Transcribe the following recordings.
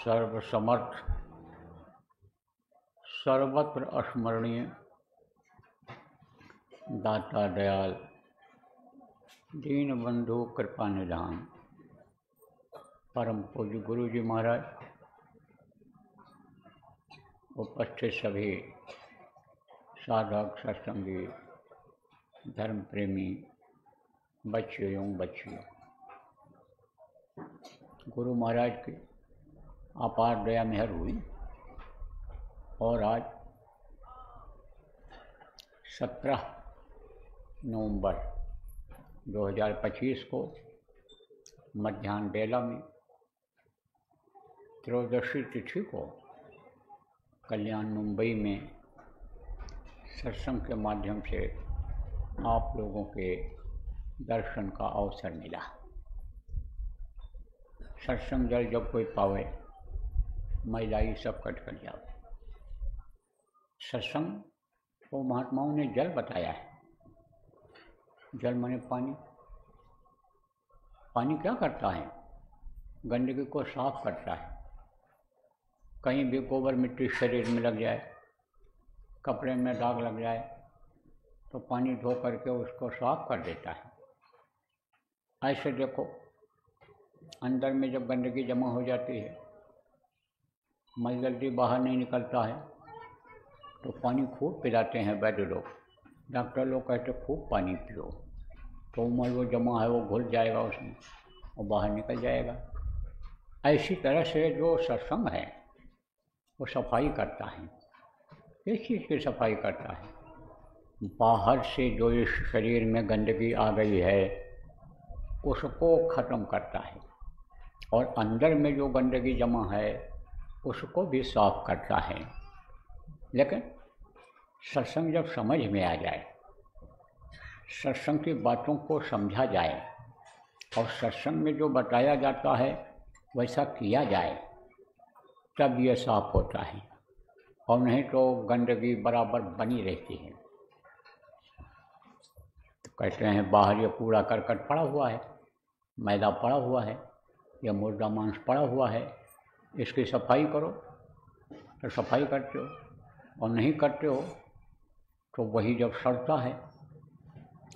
सर्वसमर्थ, सर्वत्र स्मरणीय, दाता दयाल, दीन बंधु कृपा निधान, परम पूज्य गुरु जी महाराज, उपस्थित सभी साधक, सत्संगी, धर्म प्रेमी बच्चे एवं बच्चियों, गुरु महाराज की अपार दया मेहर हुई और आज 17 नवंबर 2025 को मध्याह्न बेला में त्रयोदशी तिथि को कल्याण मुंबई में सत्संग के माध्यम से आप लोगों के दर्शन का अवसर मिला। सत्संग जल जब कोई पावे, महिलाई सब कट कर जाओ। सत्संग को महात्माओं ने जल बताया है। जल माने पानी। पानी क्या करता है? गंदगी को साफ करता है। कहीं भी गोबर मिट्टी शरीर में लग जाए, कपड़े में दाग लग जाए तो पानी धो करके उसको साफ कर देता है। ऐसे देखो, अंदर में जब गंदगी जमा हो जाती है, मल जल्दी बाहर नहीं निकलता है, तो पानी खूब पिलाते हैं वैद्य लोग। डॉक्टर लोग कहते खूब पानी पियो, तो मल वो जमा है वो घुल जाएगा उसमें और बाहर निकल जाएगा। ऐसी तरह से जो सत्संग है वो सफाई करता है। किस चीज़ की सफाई करता है? बाहर से जो इस शरीर में गंदगी आ गई है उसको ख़त्म करता है, और अंदर में जो गंदगी जमा है उसको भी साफ करता है। लेकिन सत्संग जब समझ में आ जाए, सत्संग की बातों को समझा जाए और सत्संग में जो बताया जाता है वैसा किया जाए, तब ये साफ होता है, और नहीं तो गंदगी बराबर बनी रहती है। तो कहते हैं बाहर ये कूड़ा करकट पड़ा हुआ है, मैदा पड़ा हुआ है, या मुर्दा मांस पड़ा हुआ है, इसकी सफाई करो। तो सफाई करते हो, और नहीं करते हो तो वही जब सड़ता है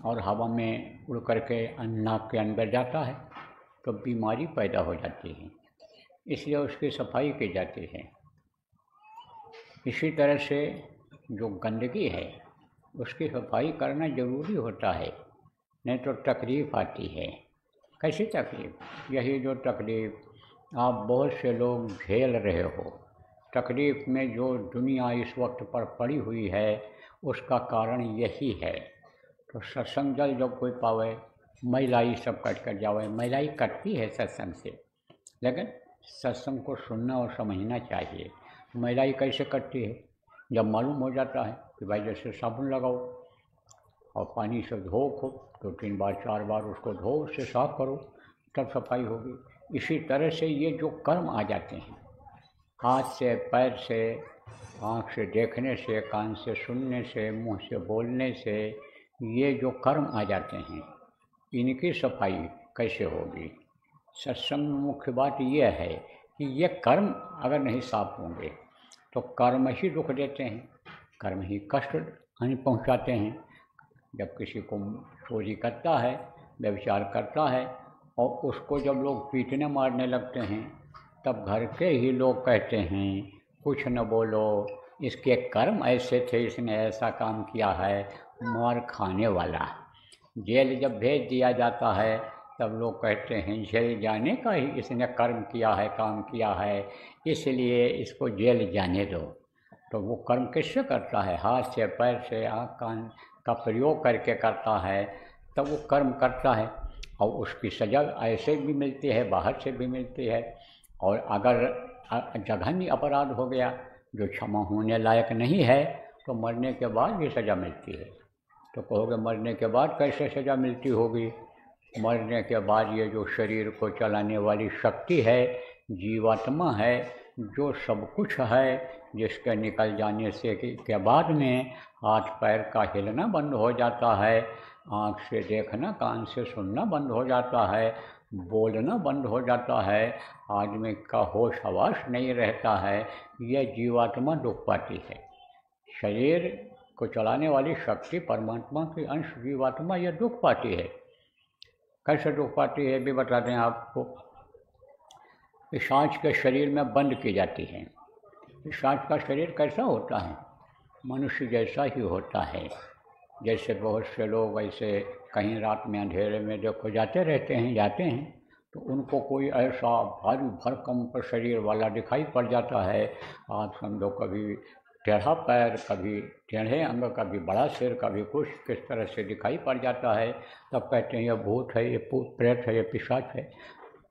और हवा में उड़ करके नाक के अंदर जाता है तो बीमारी पैदा हो जाती है। इसलिए उसकी सफाई की जाती है। इसी तरह से जो गंदगी है उसकी सफाई करना ज़रूरी होता है, नहीं तो तकलीफ़ आती है। कैसी तकलीफ़? यही जो तकलीफ़ आप बहुत से लोग झेल रहे हो, तकलीफ़ में जो दुनिया इस वक्त पर पड़ी हुई है उसका कारण यही है। तो सत्संग जल जब कोई पावे, महिलाई सब कट कर जावे। महिलाई कटती है सत्संग से, लेकिन सत्संग को सुनना और समझना चाहिए। महिलाई कैसे कटती है? जब मालूम हो जाता है कि भाई जैसे साबुन लगाओ और पानी से धो खूब, 2-3 बार 4 बार उसको धो, उससे साफ करो, तब सफाई होगी। इसी तरह से ये जो कर्म आ जाते हैं, हाथ से, पैर से, आँख से देखने से, कान से सुनने से, मुंह से बोलने से, ये जो कर्म आ जाते हैं, इनकी सफाई कैसे होगी? सत्संग में मुख्य बात यह है कि ये कर्म अगर नहीं साफ होंगे तो कर्म ही दुख देते हैं, कर्म ही कष्ट हानि पहुँचाते हैं। जब किसी को चोरी करता है, व्यभिचार करता है, और उसको जब लोग पीटने मारने लगते हैं, तब घर के ही लोग कहते हैं कुछ न बोलो, इसके कर्म ऐसे थे, इसने ऐसा काम किया है, मार खाने वाला। जेल जब भेज दिया जाता है तब लोग कहते हैं जेल जाने का ही इसने कर्म किया है, काम किया है, इसलिए इसको जेल जाने दो। तो वो कर्म किससे करता है? हाथ से, पैर से, आँख कान का प्रयोग करके करता है, तब वो कर्म करता है, और उसकी सज़ा ऐसे भी मिलती है, बाहर से भी मिलती है। और अगर जघन्य अपराध हो गया जो क्षमा होने लायक नहीं है तो मरने के बाद भी सज़ा मिलती है। तो कहोगे मरने के बाद कैसे सज़ा मिलती होगी? मरने के बाद ये जो शरीर को चलाने वाली शक्ति है, जीवात्मा है, जो सब कुछ है, जिसके निकल जाने से के बाद में हाथ पैर का हिलना बंद हो जाता है, आँख से देखना, कान से सुनना बंद हो जाता है, बोलना बंद हो जाता है, आदमी का होश हवास नहीं रहता है, यह जीवात्मा दुख पाती है। शरीर को चलाने वाली शक्ति परमात्मा की अंश जीवात्मा यह दुख पाती है। कैसे दुख पाती है भी बता दें आपको। सांच के शरीर में बंद की जाती है। सांच का शरीर कैसा होता है? मनुष्य जैसा ही होता है। जैसे बहुत से लोग ऐसे कहीं रात में अंधेरे में देखो जाते हैं तो उनको कोई ऐसा भारी भरकम पर शरीर वाला दिखाई पड़ जाता है। आप समझो कभी टेढ़ा पैर, कभी टेढ़े अंग, कभी बड़ा सिर, कभी कुछ किस तरह से दिखाई पड़ जाता है, तब कहते हैं ये भूत है, ये प्रेत है, ये पिशाच है।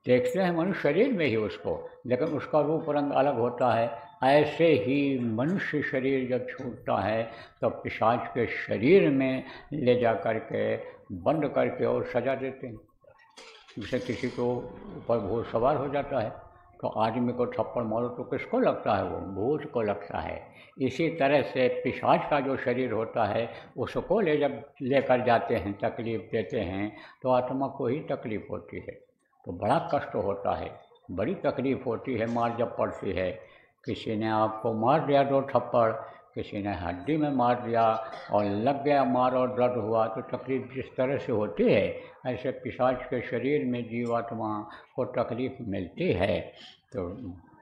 देखते हैं मनुष्य शरीर में ही उसको, लेकिन उसका रूप रंग अलग होता है। ऐसे ही मनुष्य शरीर जब छूटता है तो पिशाच के शरीर में ले जा कर के बंद करके और सजा देते हैं। जैसे किसी को ऊपर भूत सवार हो जाता है तो आदमी को थप्पड़ मारो तो किसको लगता है? वो भूत को लगता है। इसी तरह से पिशाच का जो शरीर होता है उसको जब लेकर जाते हैं, तकलीफ़ देते हैं, तो आत्मा को ही तकलीफ़ होती है। तो बड़ा कष्ट होता है, बड़ी तकलीफ़ होती है मार जब पड़ती है। किसी ने आपको मार दिया 2 थप्पड़, किसी ने हड्डी में मार दिया और लग गया मार और दर्द हुआ, तो तकलीफ़ जिस तरह से होती है ऐसे पिशाच के शरीर में जीवात्मा को तकलीफ़ मिलती है। तो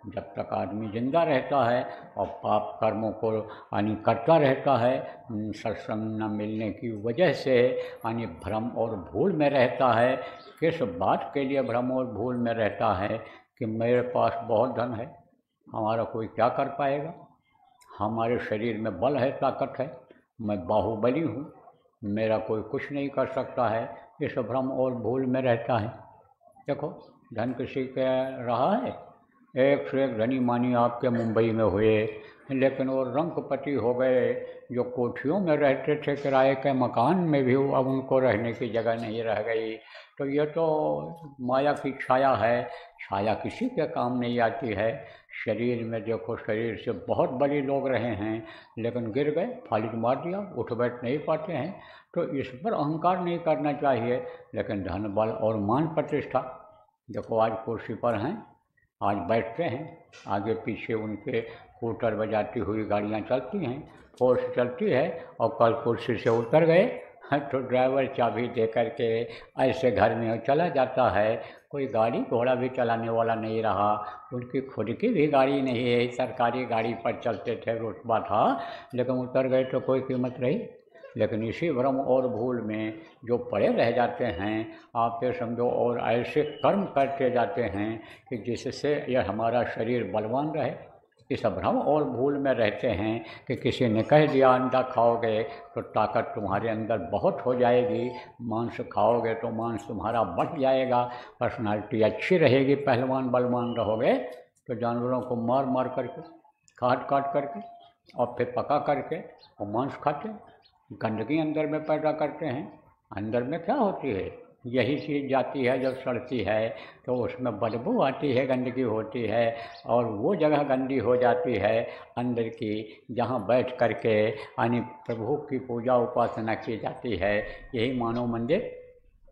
जब तक आदमी जिंदा रहता है और पाप कर्मों को यानी करता रहता है, सत्संग न मिलने की वजह से यानी भ्रम और भूल में रहता है। किस बात के लिए भ्रम और भूल में रहता है कि मेरे पास बहुत धन है, हमारा कोई क्या कर पाएगा, हमारे शरीर में बल है, ताकत है, मैं बाहुबली हूँ, मेरा कोई कुछ नहीं कर सकता है। इस भ्रम और भूल में रहता है। देखो धन किसी के रहा है, एक से एक धनी मानी आपके मुंबई में हुए, लेकिन वो रंगपति हो गए। जो कोठियों में रहते थे किराए के मकान में भी अब उनको रहने की जगह नहीं रह गई। तो ये तो माया की छाया है, छाया किसी के काम नहीं आती है। शरीर में देखो, शरीर से बहुत बड़े लोग रहे हैं लेकिन गिर गए, फालिज मार दिया, उठ बैठ नहीं पाते हैं। तो इस पर अहंकार नहीं करना चाहिए। लेकिन धन बल और मान प्रतिष्ठा, देखो आज कुर्सी पर हैं, आज बैठते हैं, आगे पीछे उनके स्कूटर बजाती हुई गाड़ियाँ चलती हैं, फोर्स चलती है, और कल कुर्सी से उतर गए तो ड्राइवर चाबी दे करके ऐसे घर में चला जाता है। कोई गाड़ी घोड़ा भी चलाने वाला नहीं रहा, उनकी खुद की भी गाड़ी नहीं है, सरकारी गाड़ी पर चलते थे, रुतबा था, लेकिन उतर गए तो कोई कीमत रही। लेकिन इसी भ्रम और भूल में जो पड़े रह जाते हैं, आप ये समझो, और ऐसे कर्म करते जाते हैं कि जिससे यह हमारा शरीर बलवान रहे। इस भ्रम और भूल में रहते हैं कि किसी ने कह दिया अंडा खाओगे तो ताकत तुम्हारे अंदर बहुत हो जाएगी, मांस खाओगे तो मांस तुम्हारा बढ़ जाएगा, पर्सनालिटी अच्छी रहेगी, पहलवान बलवान रहोगे। तो जानवरों को मार मार करके, काट काट करके और फिर पका करके और मांस खाते, गंदगी अंदर में पैदा करते हैं। अंदर में क्या होती है? यही चीज़ जाती है जब सड़ती है तो उसमें बदबू आती है, गंदगी होती है, और वो जगह गंदी हो जाती है अंदर की, जहाँ बैठ करके यानी प्रभु की पूजा उपासना की जाती है, यही मानव मंदिर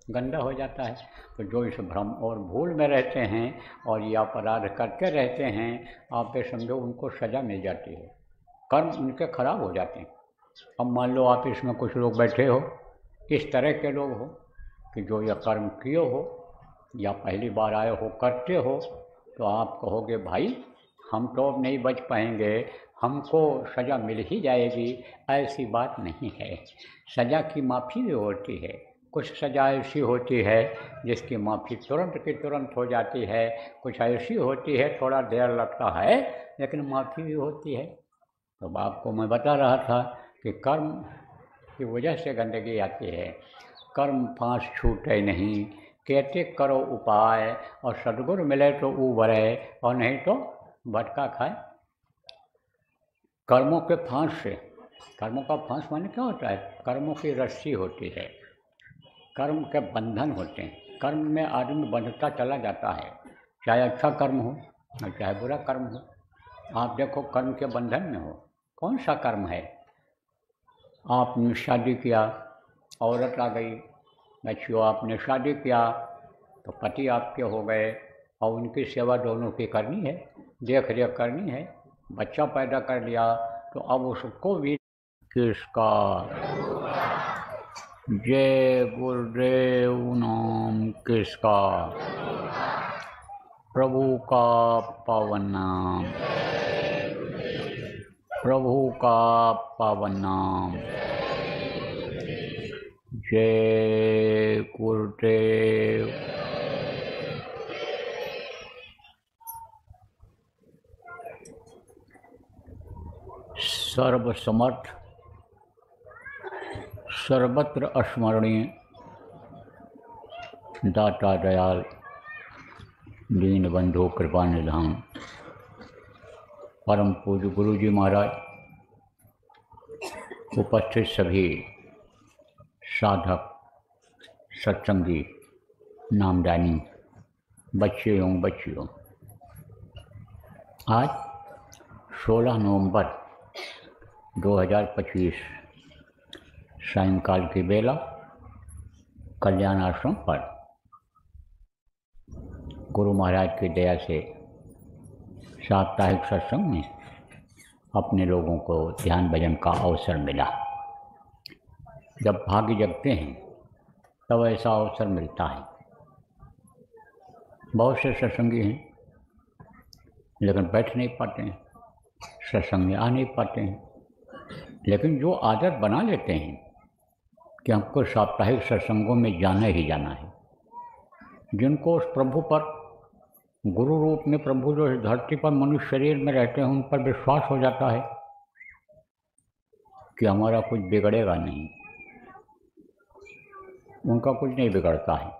गंदा हो जाता है। तो जो इस भ्रम और भूल में रहते हैं और ये अपराध करते रहते हैं, आप ये समझो उनको सज़ा मिल जाती है, कर्म उनके खराब हो जाते हैं। अब मान लो आप इसमें कुछ लोग बैठे हो, इस तरह के लोग हो कि जो यह कर्म किए हो या पहली बार आए हो करते हो, तो आप कहोगे भाई हम तो अब नहीं बच पाएंगे, हमको सज़ा मिल ही जाएगी। ऐसी बात नहीं है, सज़ा की माफ़ी भी होती है। कुछ सज़ा ऐसी होती है जिसकी माफ़ी तुरंत की तुरंत हो जाती है, कुछ ऐसी होती है थोड़ा देर लगता है लेकिन माफ़ी भी होती है। तो आपको मैं बता रहा था कि कर्म की वजह से गंदगी आती है। कर्म फांस छूटे नहीं, कहते करो उपाय, और सद्गुरु मिले तो उबरे और नहीं तो भटका खाए। कर्मों के फांस से, कर्मों का फांस माने क्या होता है? कर्मों की रस्सी होती है, कर्म के बंधन होते हैं, कर्म में आदमी बंधता चला जाता है, चाहे अच्छा कर्म हो और चाहे बुरा कर्म हो। आप देखो कर्म के बंधन में हो, कौन सा कर्म है? आपने शादी किया, औरत आ गई, बच्चियों आपने शादी किया, तो पति आपके हो गए और उनकी सेवा दोनों की करनी है, देख रेख करनी है। बच्चा पैदा कर लिया तो अब उसको भी किसका। जय गुरुदेव नाम किसका, प्रभु का पावन नाम, प्रभु का पावन नाम। जय गुरुदेव। सर्वसमर्थ सर्वत्र अस्मरणीय दाता दयाल दीनबंधु कृपा निधान परम पूज्य गुरु जी महाराज, उपस्थित सभी साधक सत्संगी नामदानी बच्चे एवं बच्चियों, आज 16 नवंबर 2025 सायंकाल की बेला कल्याण आश्रम पर गुरु महाराज की दया से साप्ताहिक सत्संग में अपने लोगों को ध्यान भजन का अवसर मिला। जब भाग्य जगते हैं तब ऐसा अवसर मिलता है। बहुत से सत्संगी हैं लेकिन बैठ नहीं पाते हैं, सत्संग में आ नहीं पाते हैं। लेकिन जो आदत बना लेते हैं कि हमको साप्ताहिक सत्संगों में जाना ही जाना है, जिनको उस प्रभु पर गुरु रूप में प्रभु जो इस धरती पर मनुष्य शरीर में रहते हैं उन पर विश्वास हो जाता है कि हमारा कुछ बिगड़ेगा नहीं, उनका कुछ नहीं बिगड़ता है।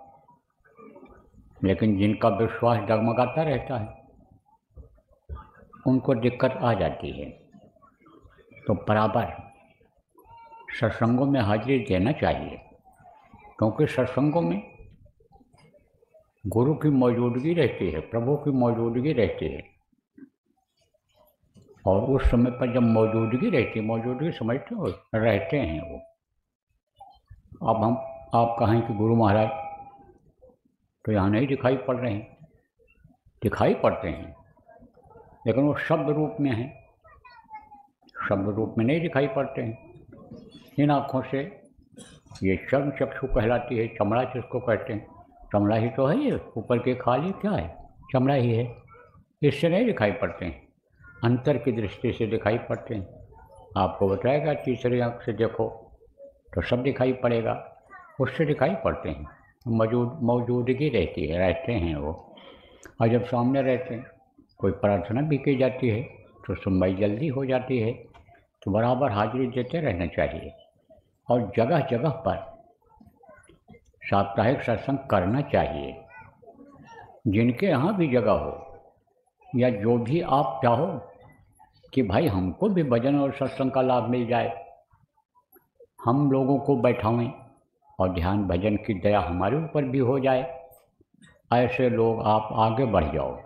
लेकिन जिनका विश्वास डगमगाता रहता है उनको दिक्कत आ जाती है। तो बराबर सत्संगों में हाजिरी देना चाहिए, क्योंकि सत्संगों में गुरु की मौजूदगी रहती है, प्रभु की मौजूदगी रहती है। और उस समय पर जब मौजूदगी रहती है, मौजूदगी समझते हो, रहते हैं वो। अब हम आप कहें कि गुरु महाराज तो यहाँ नहीं दिखाई पड़ रहे हैं, दिखाई पड़ते हैं लेकिन वो शब्द रूप में हैं, शब्द रूप में नहीं दिखाई पड़ते हैं। इन आँखों से ये चर्म चक्षु कहलाती है, चमड़ा जिसको कहते हैं, चमड़ा ही तो है, ये ऊपर के खाली क्या है, चमड़ा ही है। इससे नहीं दिखाई पड़ते हैं, अंतर की दृष्टि से दिखाई पड़ते हैं। आपको बताएगा तीसरी आँख से देखो तो सब दिखाई पड़ेगा, उससे दिखाई पड़ते हैं। मौजूदगी रहती है, रहते हैं वो। और जब सामने रहते हैं, कोई प्रार्थना भी की जाती है तो सुनवाई जल्दी हो जाती है। तो बराबर हाजिरी देते रहना चाहिए और जगह जगह पर साप्ताहिक सत्संग करना चाहिए। जिनके यहाँ भी जगह हो या जो भी आप चाहो कि भाई हमको भी भजन और सत्संग का लाभ मिल जाए, हम लोगों को बैठावें और ध्यान भजन की दया हमारे ऊपर भी हो जाए, ऐसे लोग आप आगे बढ़ जाओ।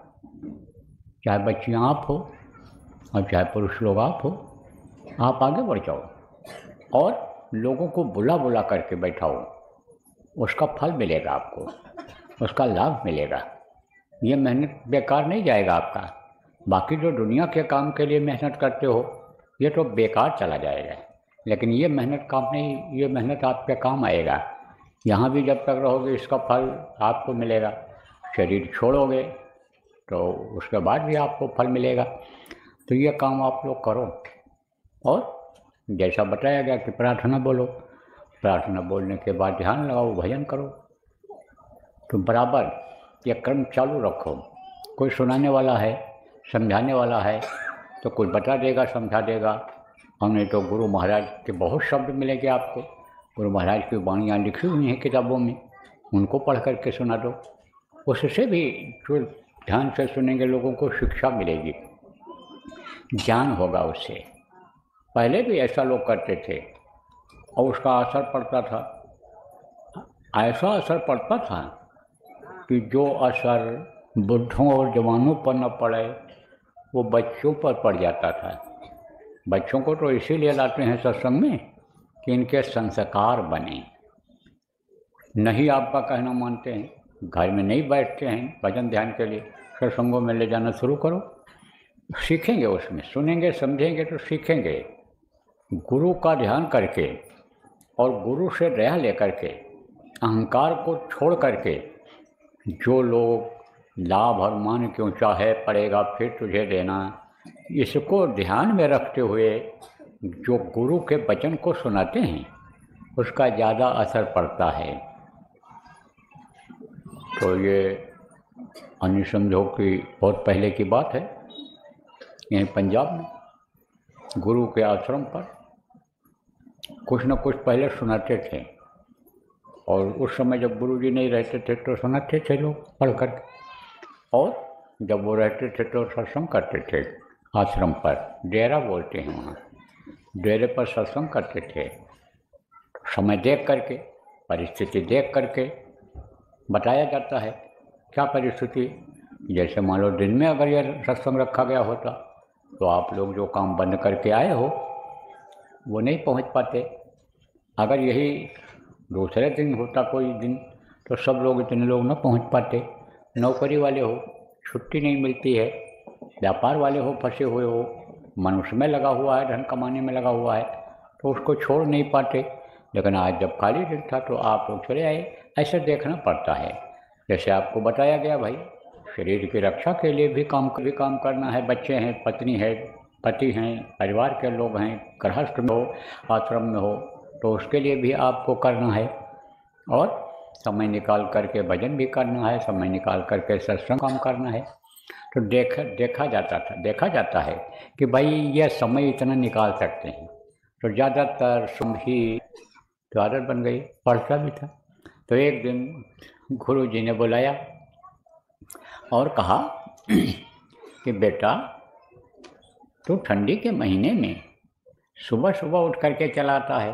चाहे बच्चियाँ आप हो और चाहे पुरुष लोग आप हो, आप आगे बढ़ जाओ और लोगों को बुला बुला करके बैठाओ। उसका फल मिलेगा आपको, उसका लाभ मिलेगा। ये मेहनत बेकार नहीं जाएगा आपका। बाकी जो दुनिया के काम के लिए मेहनत करते हो ये तो बेकार चला जाएगा, लेकिन ये मेहनत काम नहीं, ये मेहनत आपके काम आएगा। यहाँ भी जब तक रहोगे इसका फल आपको मिलेगा। शरीर छोड़ोगे तो उसके बाद भी आपको फल मिलेगा। तो ये काम आप लोग करो और जैसा बताया गया कि प्रार्थना बोलो, प्रार्थना बोलने के बाद ध्यान लगाओ, भजन करो। तो बराबर ये क्रम चालू रखो। कोई सुनाने वाला है, समझाने वाला है तो कोई बता देगा, समझा देगा। और नहीं तो गुरु महाराज के बहुत शब्द मिलेंगे आपको। गुरु महाराज की वाणियाँ लिखी हुई हैं किताबों में, उनको पढ़ करके सुना दो। उससे भी जो ध्यान से सुनेंगे लोगों को शिक्षा मिलेगी, ज्ञान होगा उससे। पहले भी ऐसा लोग करते थे और उसका असर पड़ता था। ऐसा असर पड़ता था कि जो असर बुढ़ों और जवानों पर न पड़े वो बच्चों पर पड़ जाता था। बच्चों को तो इसीलिए लाते हैं सत्संग में कि इनके संस्कार बने। नहीं आपका कहना मानते हैं घर में नहीं बैठते हैं भजन ध्यान के लिए, सत्संगों में ले जाना शुरू करो, सीखेंगे, उसमें सुनेंगे समझेंगे तो सीखेंगे। गुरु का ध्यान करके और गुरु से दया लेकर के अहंकार को छोड़ करके जो लोग लाभ और मान क्यों चाहे पड़ेगा फिर तुझे देना, इसको ध्यान में रखते हुए जो गुरु के वचन को सुनाते हैं उसका ज़्यादा असर पड़ता है। तो ये अन्य समझो कि बहुत पहले की बात है, यहीं पंजाब में गुरु के आश्रम पर कुछ न कुछ पहले सुनाते थे, और उस समय जब गुरु जी नहीं रहते थे तो सुनाते थे लोग पढ़ कर, और जब वो रहते थे तो सत्संग करते थे आश्रम पर, डेरा बोलते हैं वहाँ, डेरे पर सत्संग करते थे। समय देख करके, परिस्थिति देख करके बताया जाता है क्या परिस्थिति। जैसे मान लो दिन में अगर यह सत्संग रखा गया होता तो आप लोग जो काम बंद करके आए हो वो नहीं पहुंच पाते। अगर यही दूसरे दिन होता कोई दिन तो सब लोग, इतने लोग न पहुंच पाते। नौकरी वाले हो, छुट्टी नहीं मिलती है, व्यापार वाले हो, फंसे हुए हो, मनुष्य में लगा हुआ है, धन कमाने में लगा हुआ है, तो उसको छोड़ नहीं पाते। लेकिन आज जब खाली दिन था तो आप लोग चले आए, ऐसे देखना पड़ता है। जैसे आपको बताया गया भाई, शरीर की रक्षा के लिए भी काम करना है, बच्चे हैं, पत्नी है, पति हैं, परिवार के लोग हैं, गृहस्थ में हो, आश्रम में हो, तो उसके लिए भी आपको करना है, और समय निकाल करके भजन भी करना है, समय निकाल करके सत्संग काम करना है। तो देखा जाता है कि भाई यह समय इतना निकाल सकते हैं, तो ज़्यादातर ही तो आदत बन गई, पढ़ता भी था। तो एक दिन गुरु जी ने बुलाया और कहा कि बेटा तू ठंडी के महीने में सुबह सुबह उठ करके चलाता है,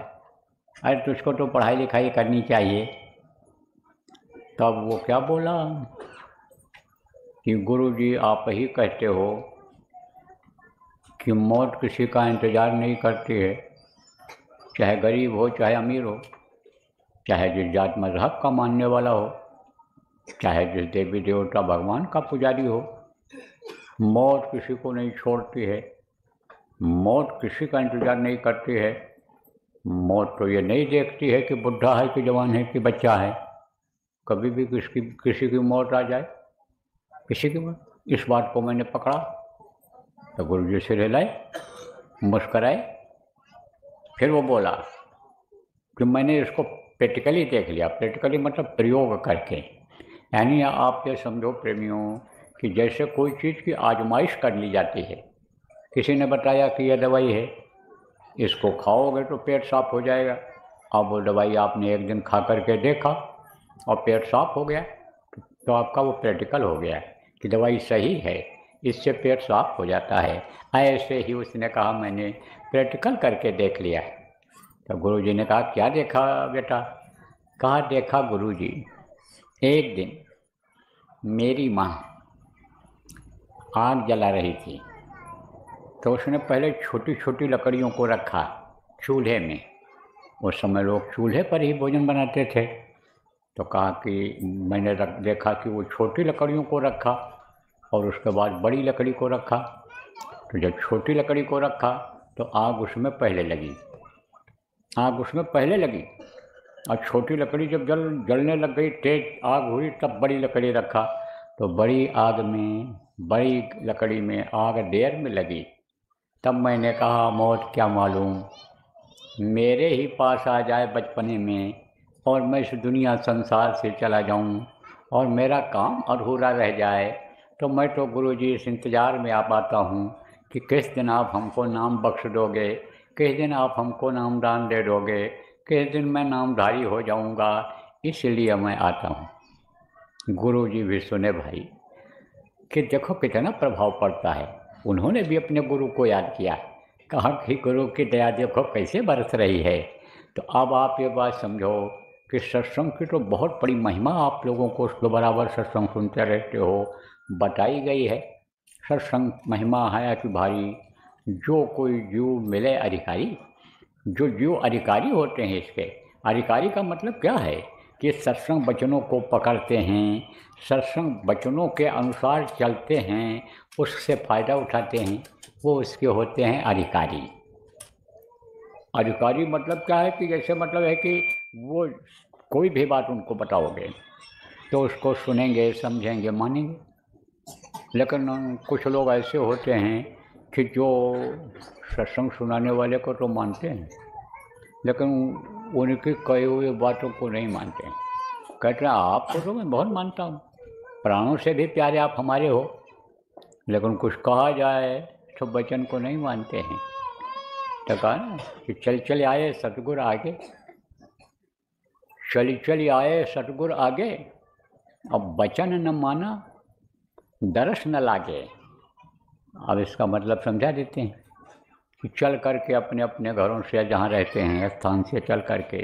अरे तुझको तो पढ़ाई लिखाई करनी चाहिए। तब वो क्या बोला कि गुरुजी आप ही कहते हो कि मौत किसी का इंतज़ार नहीं करती है, चाहे गरीब हो चाहे अमीर हो, चाहे जिस जात मजहब का मानने वाला हो, चाहे जिस देवी देवता भगवान का पुजारी हो, मौत किसी को नहीं छोड़ती है, मौत किसी का इंतज़ार नहीं करती है। मौत तो ये नहीं देखती है कि बुढ़ा है कि जवान है कि बच्चा है, कभी भी किसी की मौत आ जाए, किसी की मौत। इस बात को मैंने पकड़ा तो गुरु जी से हिलाए, मुस्कराए, फिर वो बोला कि मैंने इसको प्रैक्टिकली देख लिया। प्रैक्टिकली मतलब प्रयोग करके, यानी आप ये समझो प्रेमियों कि जैसे कोई चीज़ की आजमाइश कर ली जाती है। किसी ने बताया कि यह दवाई है, इसको खाओगे तो पेट साफ हो जाएगा। अब वो दवाई आपने एक दिन खा करके देखा और पेट साफ हो गया, तो आपका वो प्रैक्टिकल हो गया कि दवाई सही है, इससे पेट साफ हो जाता है। ऐसे ही उसने कहा मैंने प्रैक्टिकल करके देख लिया। तो गुरुजी ने कहा क्या देखा बेटा? कहा देखा गुरुजी, एक दिन मेरी माँ आग जला रही थी, तो उसने पहले छोटी छोटी लकड़ियों को रखा चूल्हे में। उस समय लोग चूल्हे पर ही भोजन बनाते थे। तो कहा कि मैंने देखा कि वो छोटी लकड़ियों को रखा और उसके बाद बड़ी लकड़ी को रखा। तो जब छोटी लकड़ी को रखा तो आग उसमें पहले लगी, और छोटी लकड़ी जब जलने लग गई, तेज आग हुई, तब बड़ी लकड़ी रखा। तो बड़ी लकड़ी में आग देर में लगी। तब मैंने कहा मौत क्या मालूम मेरे ही पास आ जाए बचपने में और मैं इस दुनिया संसार से चला जाऊं और मेरा काम अधूरा रह जाए, तो मैं तो गुरुजी इस इंतज़ार में आ पाता हूं कि किस दिन आप हमको नाम बख्श दोगे, किस दिन आप हमको नामदान दे दोगे, किस दिन मैं नामधारी हो जाऊंगा, इसलिए मैं आता हूं। गुरुजी भी सुने भाई कि देखो कितना प्रभाव पड़ता है। उन्होंने भी अपने गुरु को याद किया, कहा कि गुरु की दया देखो कैसे बरस रही है। तो अब आप ये बात समझो कि सत्संग की तो बहुत बड़ी महिमा, आप लोगों को उसके बराबर सत्संग सुनते रहते हो, बताई गई है। सत्संग महिमा है कि भारी, जो कोई जीव मिले अधिकारी, जो जीव अधिकारी होते हैं इसके, अधिकारी का मतलब क्या है कि सत्संग वचनों को पकड़ते हैं, सत्संग वचनों के अनुसार चलते हैं, उससे फ़ायदा उठाते हैं, वो उसके होते हैं अधिकारी। अधिकारी मतलब क्या है कि जैसे मतलब है कि वो कोई भी बात उनको बताओगे तो उसको सुनेंगे, समझेंगे, मानेंगे। लेकिन कुछ लोग ऐसे होते हैं कि जो सत्संग सुनाने वाले को तो मानते हैं, लेकिन उनकी कही हुई बातों को नहीं मानते हैं। कहते हैं आपको तो मैं बहुत मानता हूँ, प्राणों से भी प्यारे आप हमारे हो, लेकिन कुछ कहा जाए तो वचन को नहीं मानते हैं। तो कहा ना कि चल चल आए सतगुर आगे, चल चल आए सतगुर आगे, अब वचन न माना दरस न लागे। अब इसका मतलब समझा देते हैं कि चल करके अपने अपने घरों से जहाँ रहते हैं स्थान से चल करके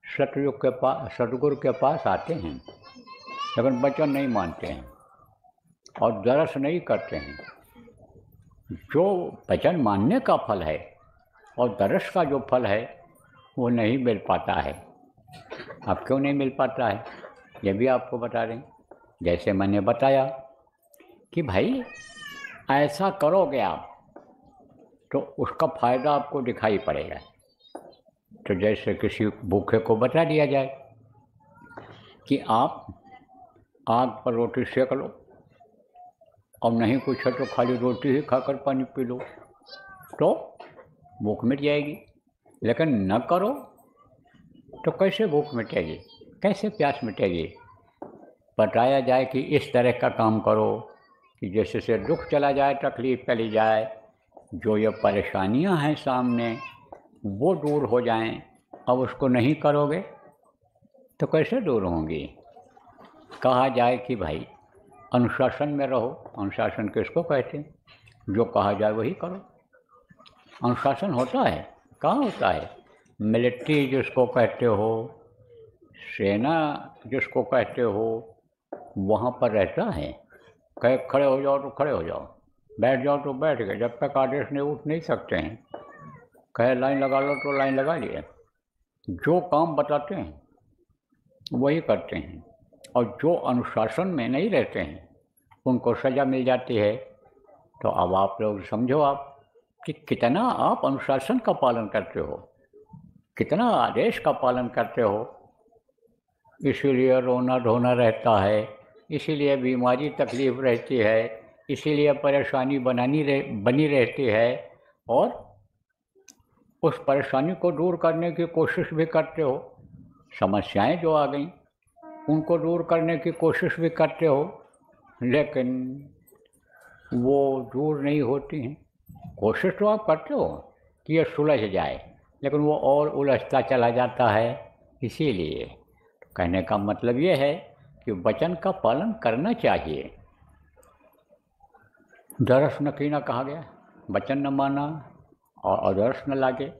सतयुग के पास, सतगुरु के पास आते हैं, लेकिन वचन नहीं मानते हैं और दरस नहीं करते हैं। जो वचन मानने का फल है और दरस का जो फल है वो नहीं मिल पाता है। अब क्यों नहीं मिल पाता है ये भी आपको बता दें। जैसे मैंने बताया कि भाई ऐसा करोगे आप तो उसका फ़ायदा आपको दिखाई पड़ेगा। तो जैसे किसी भूखे को बता दिया जाए कि आप आग पर रोटी सेक लो और नहीं कुछ है तो खाली रोटी ही खाकर पानी पी लो तो भूख मिट जाएगी। लेकिन न करो तो कैसे भूख मिटेगी, कैसे प्यास मिटेगी। बताया जाए कि इस तरह का काम करो कि जैसे से दुख चला जाए, तकलीफ़ चली जाए, जो ये परेशानियां हैं सामने वो दूर हो जाएं। अब उसको नहीं करोगे तो कैसे दूर होंगी। कहा जाए कि भाई अनुशासन में रहो। अनुशासन किसको कहते हैं? जो कहा जाए वही करो। अनुशासन होता है, कहाँ होता है? मिलिट्री जिसको कहते हो, सेना जिसको कहते हो, वहाँ पर रहता है। कहे खड़े हो जाओ तो खड़े हो जाओ, बैठ जाओ तो बैठ गए, जब तक आदेश नहीं उठ नहीं सकते हैं। कहे लाइन लगा लो तो लाइन लगा लिए। जो काम बताते हैं वही करते हैं, और जो अनुशासन में नहीं रहते हैं उनको सज़ा मिल जाती है। तो अब आप लोग समझो आप कि कितना आप अनुशासन का पालन करते हो, कितना आदेश का पालन करते हो। इसीलिए रोना धोना रहता है, इसीलिए बीमारी तकलीफ़ रहती है, इसीलिए परेशानी बनी रहती है, और उस परेशानी को दूर करने की कोशिश भी करते हो। समस्याएं जो आ गई उनको दूर करने की कोशिश भी करते हो, लेकिन वो दूर नहीं होती हैं। कोशिश तो आप करते हो कि ये सुलझ जाए, लेकिन वो और उलझता चला जाता है। इसीलिए कहने का मतलब ये है कि वचन का पालन करना चाहिए। दरस न कीना कहा गया, वचन न माना और अदरस न लागे।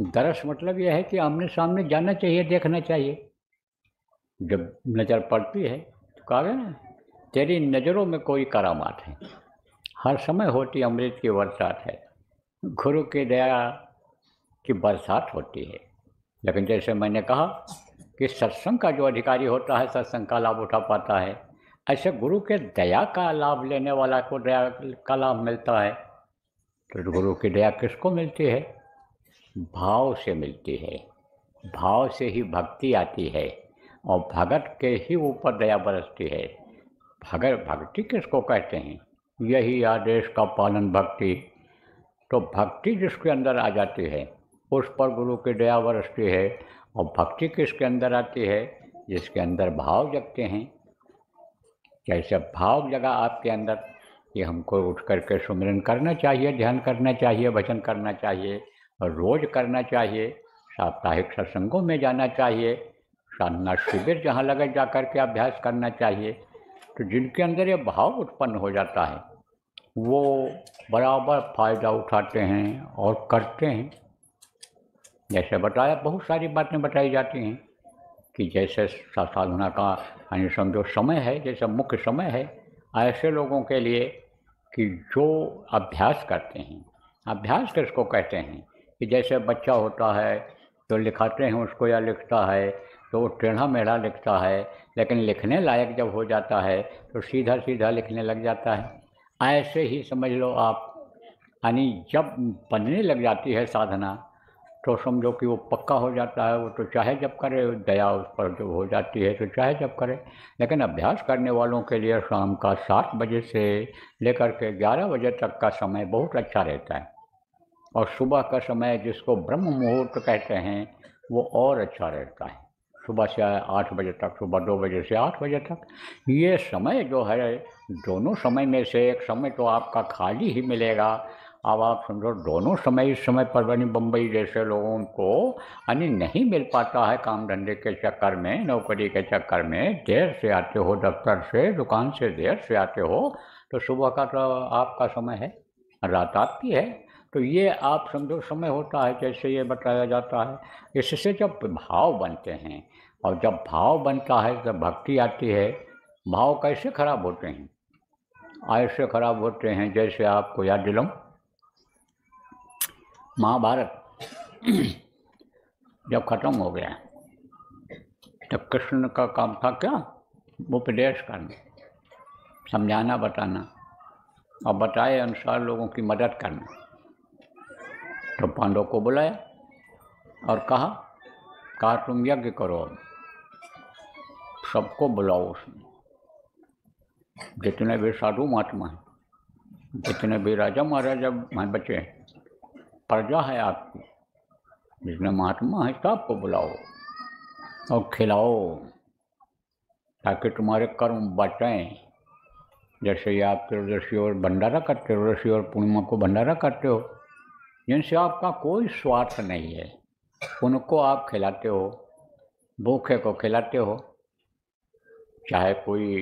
दरस मतलब यह है कि आमने सामने जाना चाहिए, देखना चाहिए। जब नज़र पड़ती है तो कहा गया ना, तेरी नज़रों में कोई करामात है। हर समय होती अमृत की बरसात है, गुरु की दया की बरसात होती है। लेकिन जैसे मैंने कहा कि सत्संग का जो अधिकारी होता है सत्संग का लाभ उठा पाता है, ऐसे गुरु के दया का लाभ लेने वाला को दया का लाभ मिलता है। तो गुरु की दया किसको मिलती है? भाव से मिलती है। भाव से ही भक्ति आती है और भगत के ही ऊपर दया बरसती है। भक्ति किसको कहते हैं? यही आदेश का पालन भक्ति। तो भक्ति जिसके अंदर आ जाती है उस पर गुरु की दया बरसती है। और भक्ति किसके अंदर आती है? जिसके अंदर भाव जगते हैं। जैसे भाव जगा आपके अंदर कि हमको उठ करके सुमिरन करना चाहिए, ध्यान करना चाहिए, भजन करना चाहिए, और रोज़ करना चाहिए, साप्ताहिक सत्संगों में जाना चाहिए, साधना शिविर जहाँ लगे जा कर के अभ्यास करना चाहिए। तो जिनके अंदर ये भाव उत्पन्न हो जाता है वो बराबर फ़ायदा उठाते हैं और करते हैं। जैसे बताया, बहुत सारी बातें बताई जाती हैं कि जैसे साधना का यानी समझो समय है, जैसे मुख्य समय है ऐसे लोगों के लिए कि जो अभ्यास करते हैं। अभ्यास किसको कहते हैं? कि जैसे बच्चा होता है तो लिखाते हैं उसको या लिखता है, तो वो टेढ़ा मेढ़ा लिखता है, लेकिन लिखने लायक जब हो जाता है तो सीधा सीधा लिखने लग जाता है। ऐसे ही समझ लो आप, यानी जब बनने लग जाती है साधना तो समझो कि वो पक्का हो जाता है। वो तो चाहे जब करे, दया उस पर जो हो जाती है तो चाहे जब करे। लेकिन अभ्यास करने वालों के लिए शाम का 7 बजे से लेकर के 11 बजे तक का समय बहुत अच्छा रहता है, और सुबह का समय जिसको ब्रह्म मुहूर्त कहते हैं वो और अच्छा रहता है। सुबह से 8 बजे तक, सुबह 2 बजे से 8 बजे तक, ये समय जो है, दोनों समय में से एक समय तो आपका खाली ही मिलेगा। अब आप समझो दोनों समय इस समय पर बनी बम्बई जैसे लोगों को यानी नहीं मिल पाता है, काम धंधे के चक्कर में, नौकरी के चक्कर में देर से आते हो, दफ्तर से दुकान से देर से आते हो, तो सुबह का तो आपका समय है, रात आपकी है। तो ये आप समझो समय होता है, जैसे ये बताया जाता है। इससे जब भाव बनते हैं, और जब भाव बनता है जब भक्ति आती है। भाव कैसे खराब होते हैं? ऐसे खराब होते हैं जैसे आपको याद दिलाऊं, महाभारत जब खत्म हो गया तब कृष्ण का काम था क्या? उपदेश करना, समझाना, बताना, और बताए अनुसार लोगों की मदद करना। तो पांडवों को बुलाया और कहा तुम यज्ञ करो, सबको बुलाओ। उसमें जितने भी साधु महात्मा हैं, जितने भी राजा महाराजा हैं, बच्चे प्रजा है आपकी, जितने महात्मा हैं सबको बुलाओ और खिलाओ, ताकि तुम्हारे कर्म बचें। जैसे ये आप त्रिदशी और भंडारा करते हो, ऋषि और पूर्णिमा को भंडारा करते हो, जिनसे आपका कोई स्वार्थ नहीं है, उनको आप खिलाते हो, भूखे को खिलाते हो। चाहे कोई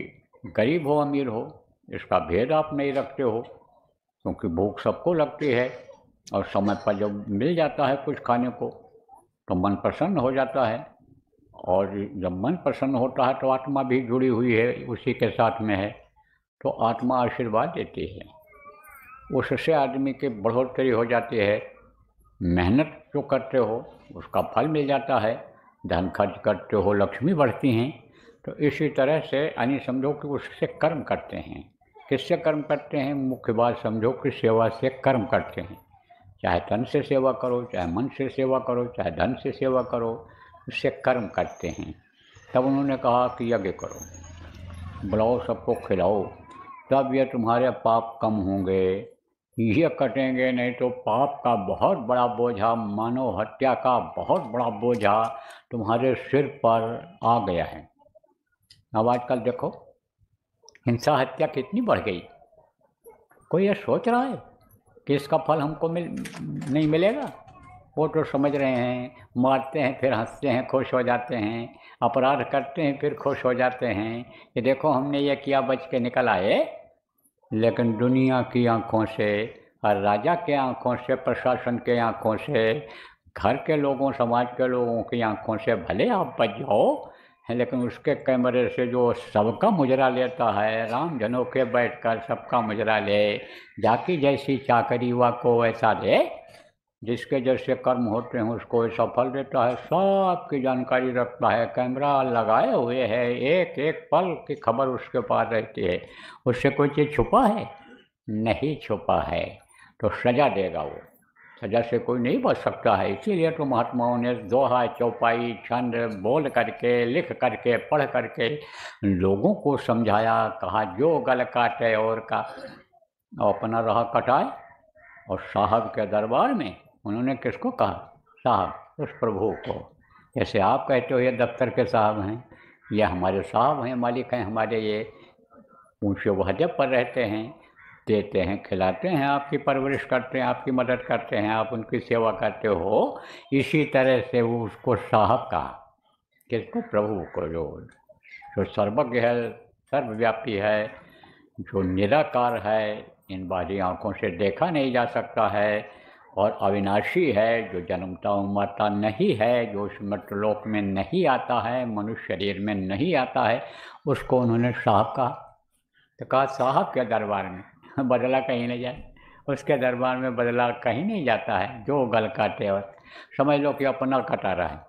गरीब हो अमीर हो, इसका भेद आप नहीं रखते हो, क्योंकि भूख सबको लगती है, और समय पर जब मिल जाता है कुछ खाने को तो मन प्रसन्न हो जाता है। और जब मन प्रसन्न होता है तो आत्मा भी जुड़ी हुई है, उसी के साथ में है, तो आत्मा आशीर्वाद देती है, उससे आदमी की बढ़ोतरी हो जाती है। मेहनत जो करते हो उसका फल मिल जाता है, धन खर्च करते हो लक्ष्मी बढ़ती हैं। तो इसी तरह से यानी समझो कि उससे कर्म करते हैं। किससे कर्म करते हैं? मुख्य बात समझो कि सेवा से कर्म करते हैं। चाहे तन से सेवा करो, चाहे मन से सेवा करो, चाहे धन से सेवा करो, उससे कर्म करते हैं। तब उन्होंने कहा कि यज्ञ करो, बुलाओ, सबको खिलाओ, तब ये तुम्हारे पाप कम होंगे, ये कटेंगे। नहीं तो पाप का बहुत बड़ा बोझा, मानव हत्या का बहुत बड़ा बोझा तुम्हारे सिर पर आ गया है। अब आजकल देखो हिंसा हत्या कितनी बढ़ गई। कोई ये सोच रहा है कि इसका फल हमको नहीं मिलेगा? वो तो समझ रहे हैं, मारते हैं फिर हंसते हैं, खुश हो जाते हैं, अपराध करते हैं फिर खुश हो जाते हैं कि देखो हमने ये किया, बच के निकल आए। लेकिन दुनिया की आंखों से और राजा के आंखों से, प्रशासन के आंखों से, घर के लोगों, समाज के लोगों की आंखों से भले आप बच जाओ, लेकिन उसके कैमरे से जो सबका मुजरा लेता है, राम जनों के बैठकर सबका मुजरा ले, जाकी जैसी चाकरी वा को वैसा दे, जिसके जैसे कर्म होते हैं उसको ऐसा फल देता है। सबकी जानकारी रखता है, कैमरा लगाए हुए है, एक एक पल की खबर उसके पास रहती है। उससे कोई चीज़ छुपा है? नहीं छुपा है। तो सजा देगा वो, सजा से कोई नहीं बच सकता है। इसीलिए तो महात्माओं ने दोहा, चौपाई, छंद बोल करके, लिख करके, पढ़ करके लोगों को समझाया। कहा जो गल काटे और का अपना रहा कटाए। और साहब के दरबार में उन्होंने किसको कहा? साहब, उस प्रभु को। जैसे आप कहते हो ये दफ्तर के साहब हैं, ये हमारे साहब हैं, मालिक हैं हमारे, ये ऊँचे ओहदे पर रहते हैं, देते हैं, खिलाते हैं, आपकी परवरिश करते हैं, आपकी मदद करते हैं, आप उनकी सेवा करते हो। इसी तरह से वो उसको साहब कहा। किसको? प्रभु को, जो सर्वज्ञ है, सर्वव्यापी है, जो निराकार है, इन बाहरी आँखों से देखा नहीं जा सकता है, और अविनाशी है, जो जन्मता मरता नहीं है, जो इस मृतलोक में नहीं आता है, मनुष्य शरीर में नहीं आता है, उसको उन्होंने साहब कहा। तो कहा साहब के दरबार में बदला कहीं नहीं जाए, उसके दरबार में बदला कहीं नहीं जाता है। जो गल काटे और समझ लो कि अपना कटा रहा है,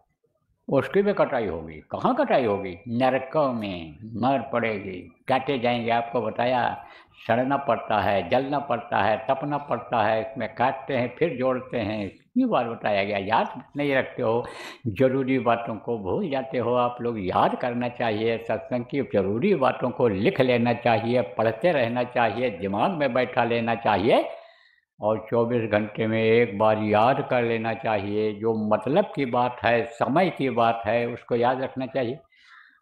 उसकी भी कटाई होगी। कहाँ कटाई होगी? नरकों में मर पड़ेगी, काटे जाएंगे। आपको बताया, सड़ना पड़ता है, जलना पड़ता है, तपना पड़ता है, इसमें काटते हैं फिर जोड़ते हैं। कितनी बार बताया गया, याद नहीं रखते हो, जरूरी बातों को भूल जाते हो आप लोग। याद करना चाहिए, सत्संग की जरूरी बातों को लिख लेना चाहिए, पढ़ते रहना चाहिए, दिमाग में बैठा लेना चाहिए और 24 घंटे में एक बार याद कर लेना चाहिए। जो मतलब की बात है, समय की बात है, उसको याद रखना चाहिए।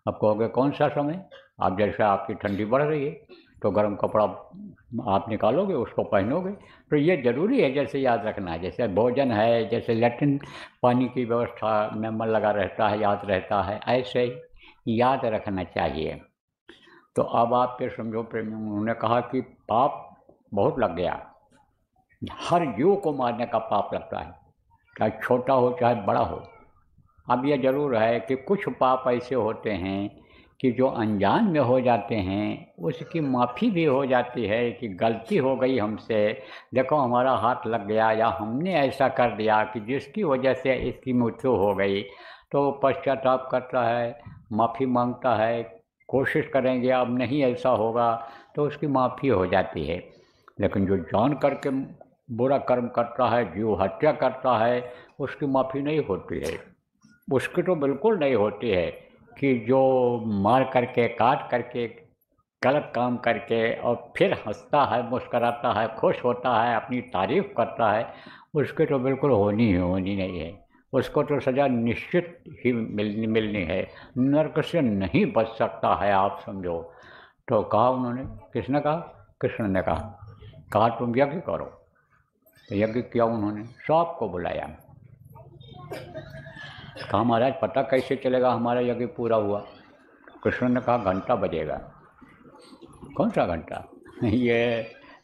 अब कहोगे कौन सा समय? अब जैसे आपकी ठंडी बढ़ रही है तो गर्म कपड़ा आप निकालोगे, उसको पहनोगे, तो ये ज़रूरी है जैसे याद रखना है। जैसे भोजन है, जैसे लैट्रिन पानी की व्यवस्था में मन लगा रहता है, याद रहता है, ऐसे ही याद रखना चाहिए। तो अब आप फिर समझो प्रेमी, उन्होंने कहा कि पाप बहुत लग गया, हर जीव को मारने का पाप लगता है, चाहे छोटा हो चाहे बड़ा हो। अब यह ज़रूर है कि कुछ पाप ऐसे होते हैं कि जो अनजान में हो जाते हैं, उसकी माफ़ी भी हो जाती है कि गलती हो गई हमसे, देखो हमारा हाथ लग गया या हमने ऐसा कर दिया कि जिसकी वजह से इसकी मृत्यु हो गई, तो पश्चाताप करता है, माफ़ी मांगता है, कोशिश करेंगे अब नहीं ऐसा होगा, तो उसकी माफ़ी हो जाती है। लेकिन जो जान करके बुरा कर्म करता है, जीव हत्या करता है, उसकी माफ़ी नहीं होती है। उसकी तो बिल्कुल नहीं होती है कि जो मार करके, काट करके, गलत काम करके और फिर हंसता है, मुस्कराता है, खुश होता है, अपनी तारीफ करता है, उसकी तो बिल्कुल होनी ही होनी नहीं है। उसको तो सज़ा निश्चित ही मिलनी मिलनी है, नरक से नहीं बच सकता है, आप समझो। तो कहा उन्होंने, किसने कहा? कृष्ण ने कहा तुम यज्ञ करो। तो यज्ञ किया उन्होंने, सबको बुलाया। कहा महाराज पता कैसे चलेगा हमारा यज्ञ पूरा हुआ? कृष्ण ने कहा घंटा बजेगा। कौन सा घंटा? ये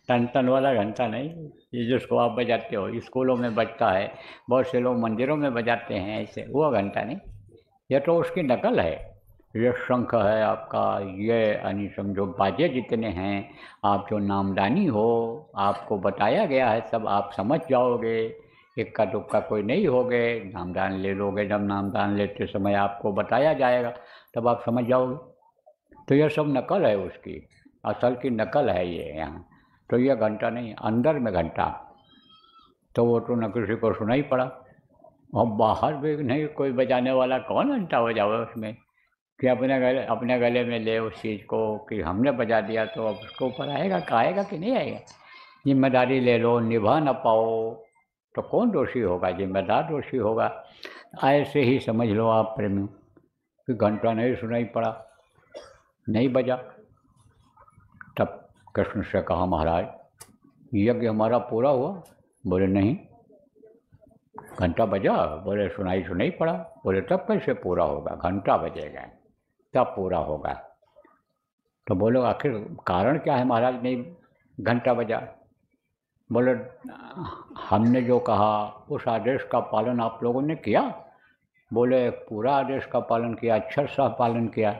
टन टन वाला घंटा नहीं, ये जिसको आप बजाते हो, स्कूलों में बजता है, बहुत से लोग मंदिरों में बजाते हैं, ऐसे वो घंटा नहीं, ये तो उसकी नकल है। ये शंख है आपका, ये यानी समझो बाजे जितने हैं, आप जो नामदानी हो, आपको बताया गया है, सब आप समझ जाओगे, इक्का दुक्का कोई नहीं होगे, नामदान ले लोगे, जब नामदान लेते समय आपको बताया जाएगा तब आप समझ जाओगे। तो यह सब नकल है उसकी, असल की नकल है ये यहाँ। तो यह घंटा नहीं, अंदर में घंटा, तो वो तो न किसी को सुनाई पड़ा। और बाहर भी नहीं कोई बजाने वाला, कौन घंटा बजावे उसमें कि अपने गले में ले उस चीज़ को कि हमने बजा दिया तो अब उसके ऊपर आएगा कि नहीं आएगा? जिम्मेदारी ले लो, निभा ना पाओ तो कौन दोषी होगा? जिम्मेदार दोषी होगा। ऐसे ही समझ लो आप प्रेमी कि घंटा नहीं सुनाई पड़ा, नहीं बजा। तब कृष्ण से कहा महाराज यज्ञ हमारा पूरा हुआ? बोले नहीं। घंटा बजा? बोले सुनाई पड़ा। बोले तब कैसे पूरा होगा? घंटा बजेगा तब पूरा होगा। तो बोलो आखिर कारण क्या है महाराज नहीं घंटा बजा? बोले हमने जो कहा उस आदेश का पालन आप लोगों ने किया? बोले पूरा आदेश का पालन किया, अक्षर सह पालन किया,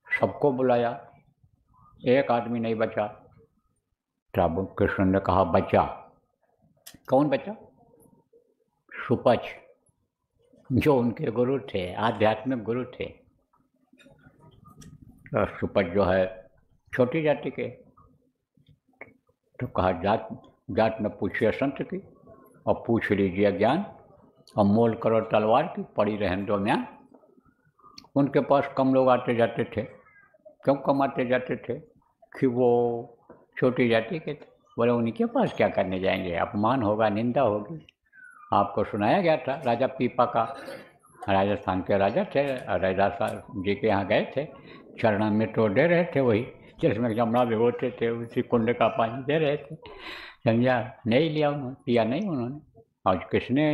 सबको बुलाया, एक आदमी नहीं बचा। तब कृष्ण ने कहा बचा। कौन बचा? सुपच, जो उनके गुरु थे, आध्यात्मिक गुरु थे। तो सुपच जो है छोटी जाति के, तो कहा जात जात में पूछिए संत की और पूछ लीजिए ज्ञान, और मोल करो तलवार की, पड़ी रहने दो म्यान। उनके पास कम लोग आते जाते थे। क्यों कम आते जाते थे? कि वो छोटी जाति के थे। बोले उनके पास क्या करने जाएंगे, अपमान होगा, निंदा होगी। आपको सुनाया गया था राजा पीपा का, राजस्थान के राजा थे, राजा जी के यहाँ गए थे, चरणामृत तो दे रहे थे, वही जिसमें जमुना भिगोते थे उसी कुंड का पानी दे रहे थे। समझा? नहीं लिया उन्होंने, पिया नहीं उन्होंने। और किसने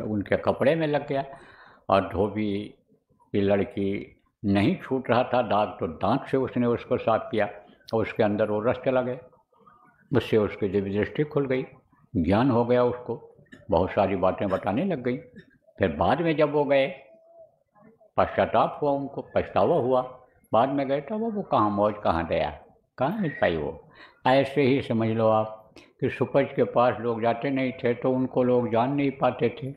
उनके कपड़े में लग गया, और धोबी की लड़की नहीं छूट रहा था दाग, तो दांत से उसने उसको साफ किया और उसके अंदर वो रस चला गया। उससे उसकी दिव्य दृष्टि खुल गई, ज्ञान हो गया उसको, बहुत सारी बातें बताने लग गई। फिर बाद में जब वो गए, पश्चाताप हुआ, उनको पछतावा हुआ, बाद में गए तो वो कहाँ मौज, कहाँ दया, कहाँ मिल पाई वो। ऐसे ही समझ लो आप कि सुपच के पास लोग जाते नहीं थे तो उनको लोग जान नहीं पाते थे।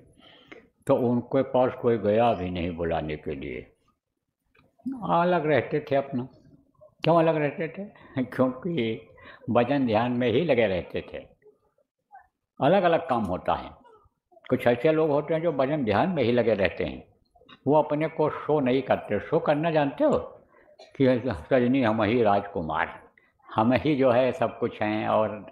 तो उनके पास कोई गया भी नहीं बुलाने के लिए। अलग रहते थे अपना। क्यों अलग रहते थे? क्योंकि भजन ध्यान में ही लगे रहते थे। अलग अलग काम होता है। कुछ ऐसे लोग होते हैं जो भजन ध्यान में ही लगे रहते हैं, वो अपने को शो नहीं करते। शो करना जानते हो कि सजनी हम ही राजकुमार, हम ही जो है सब कुछ हैं, और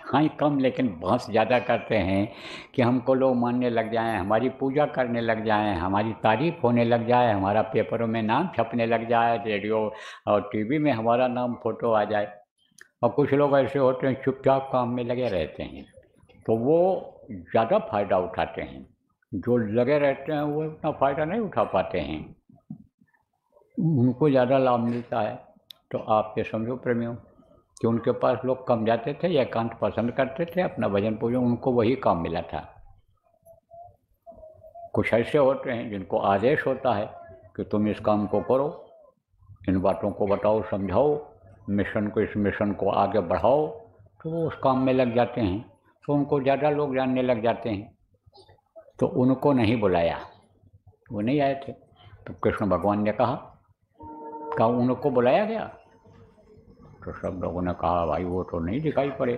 हाँ कम लेकिन बहस ज़्यादा करते हैं कि हमको लोग मानने लग जाएं, हमारी पूजा करने लग जाएं, हमारी तारीफ होने लग जाए, हमारा पेपरों में नाम छपने लग जाए, रेडियो और टीवी में हमारा नाम फोटो आ जाए। और कुछ लोग ऐसे होते हैं चुपचाप काम में लगे रहते हैं, तो वो ज़्यादा फ़ायदा उठाते हैं। जो लगे रहते हैं वो इतना फ़ायदा नहीं उठा पाते हैं, उनको ज़्यादा लाभ मिलता है। तो आप ये समझो प्रेमियों कि उनके पास लोग कम जाते थे, एकांत पसंद करते थे, अपना भजन पूजन, उनको वही काम मिला था। कुछ ऐसे होते हैं जिनको आदेश होता है कि तुम इस काम को करो, इन बातों को बताओ, समझाओ, मिशन को, इस मिशन को आगे बढ़ाओ, तो वो उस काम में लग जाते हैं, तो उनको ज़्यादा लोग जानने लग जाते हैं। तो उनको नहीं बुलाया, वो नहीं आए थे। तो कृष्ण भगवान ने कहा उनको बुलाया गया? तो सब लोगों ने कहा भाई वो तो नहीं दिखाई पड़े,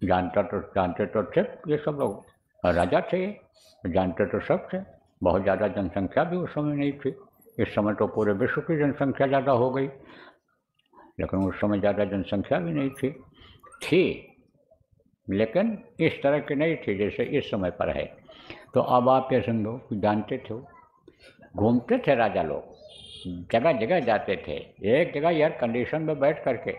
जानते तो थे ये सब लोग, राजा थे ये, जानते तो सब थे। बहुत ज़्यादा जनसंख्या भी उस समय नहीं थी। इस समय तो पूरे विश्व की जनसंख्या ज़्यादा हो गई, लेकिन उस समय ज़्यादा जनसंख्या भी नहीं थी लेकिन इस तरह की नहीं थी जैसे इस समय पर है। तो अब आप ये समझो, जानते थे, घूमते थे राजा लोग, जगह जगह जाते थे, एक जगह एयर कंडीशन में बैठ करके,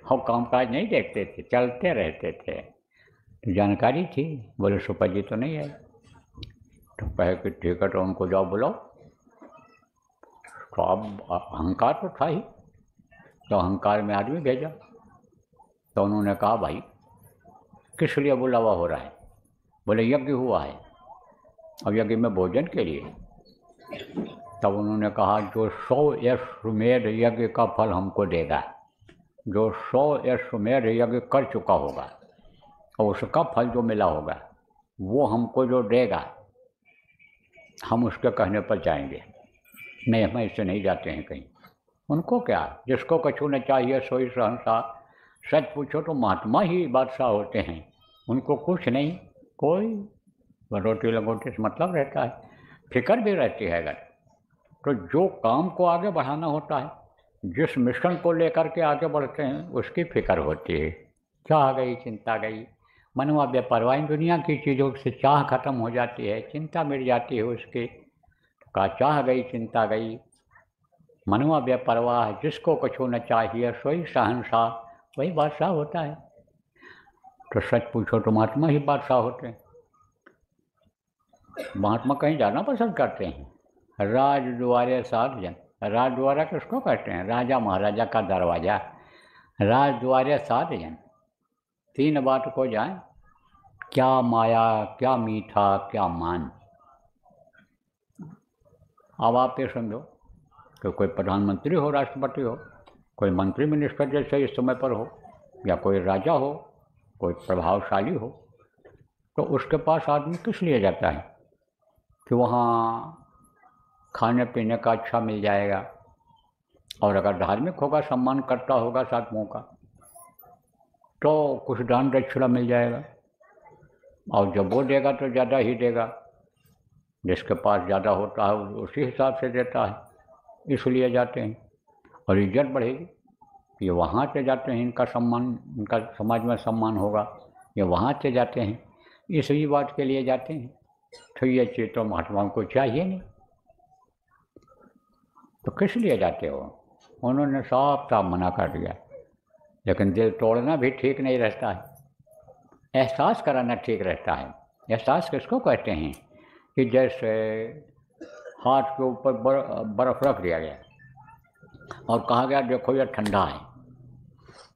और कामकाज नहीं देखते थे, चलते रहते थे। तो जानकारी थी। बोले सुपा जी तो नहीं आए। तो कहे कि ठीक है, तो उनको जाओ बुलाओ। तो अब अहंकार तो था ही, तो अहंकार में आदमी भेजा। तो उन्होंने कहा भाई किस लिए बुलावा हो रहा है? बोले यज्ञ हुआ है, अब यज्ञ में भोजन के लिए। तब उन्होंने कहा जो 100 अश्वमेध यज्ञ का फल हमको देगा, जो 100 अश्वमेध यज्ञ कर चुका होगा और उसका फल जो मिला होगा वो हमको जो देगा, हम उसके कहने पर जाएंगे। नहीं, हम ऐसे नहीं जाते हैं कहीं। उनको क्या, जिसको कछु न चाहिए सोई शहंशाह। सच पूछो तो महात्मा ही बादशाह होते हैं, उनको कुछ नहीं, कोई रोटी लंगोटी से मतलब रहता है, फिक्र भी रहती है। अगर तो जो काम को आगे बढ़ाना होता है, जिस मिशन को लेकर के आगे बढ़ते हैं, उसकी फिक्र होती है। चाह गई चिंता गई, मनवा बेपरवाही, दुनिया की चीज़ों से चाह खत्म हो जाती है, चिंता मिट जाती है उसकी। का चाह गई चिंता गई, मनवा बेपरवाह, जिसको कछु न चाहिए सोई शहंशाह, वही बादशाह होता है। तो सच पूछो तो महात्मा ही बादशाह होते हैं। महात्मा कहीं जाना पसंद करते हैं। राज द्वारे सात जन, राज द्वारा किसको कहते हैं? राजा महाराजा का दरवाजा। राज द्वारे सात जन, 3 बात को जाए, क्या माया, क्या मीठा, क्या मान। अब आप ये समझो कि कोई प्रधानमंत्री हो, राष्ट्रपति हो, कोई मंत्री मिनिस्टर जैसे इस समय पर हो, या कोई राजा हो, कोई प्रभावशाली हो, तो उसके पास आदमी किस लिए जाता है? कि वहाँ खाने पीने का अच्छा मिल जाएगा, और अगर धार्मिक होगा, सम्मान करता होगा साधुओं का, तो कुछ दान दक्षिणा मिल जाएगा, और जब वो देगा तो ज़्यादा ही देगा, जिसके पास ज़्यादा होता है उसी हिसाब से देता है, इसलिए जाते हैं। और इज्जत बढ़ेगी, ये वहाँ से जाते हैं, इनका सम्मान, इनका समाज में सम्मान होगा, ये वहाँ से जाते हैं, इसी बात के लिए जाते हैं। तो ये चीज़ तो महात्माओं को चाहिए नहीं, तो किस लिए जाते हो? उन्होंने साफ साफ मना कर दिया। लेकिन दिल तोड़ना भी ठीक नहीं रहता है, एहसास कराना ठीक रहता है। एहसास किसको कहते हैं? कि जैसे हाथ के ऊपर बर्फ़ रख दिया गया और कहा गया देखो ये ठंडा है,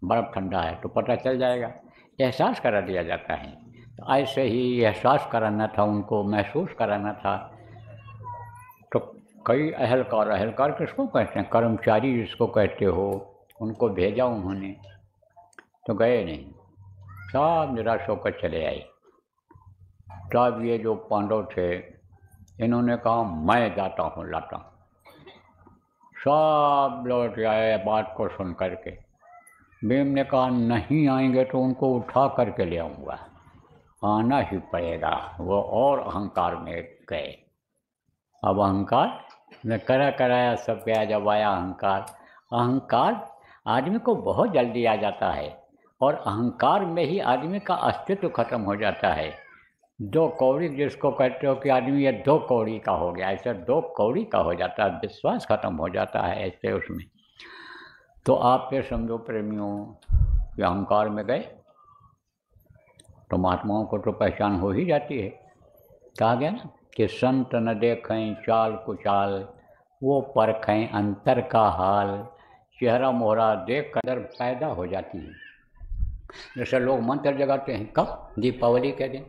बर्फ़ ठंडा है, तो पता चल जाएगा, एहसास करा दिया जाता है। तो ऐसे ही एहसास कराना था उनको, महसूस कराना था। तो कई अहलकार किसको कहते हैं? कर्मचारी जिसको कहते हो, उनको भेजा उन्होंने, तो गए नहीं, सब निराश होकर चले आए। तब ये जो पांडव थे, इन्होंने कहा मैं जाता हूँ लाता हूँ। सब लौट आए बात को सुन करके। भीम ने कहा नहीं आएंगे तो उनको उठा करके ले आऊँगा, आना ही पड़ेगा। वो और अहंकार में गए। अब अहंकार ने कराया सब गया। जब आया अहंकार, अहंकार आदमी को बहुत जल्दी आ जाता है और अहंकार में ही आदमी का अस्तित्व खत्म हो जाता है। दो कौड़ी जिसको कहते हो कि आदमी ये दो कौड़ी का हो गया, ऐसे दो कौड़ी का हो जाता है, विश्वास खत्म हो जाता है ऐसे उसमें। तो आप ये समझो प्रेमियों कि अहंकार में गए तो महात्माओं को तो पहचान हो ही जाती है। कहा गया ना कि संत न देखें चाल कुचाल, वो परखें अंतर का हाल, चेहरा मोहरा देख कर पैदा हो जाती है। जैसे लोग मंत्र जगाते हैं कब? दीपावली के दिन।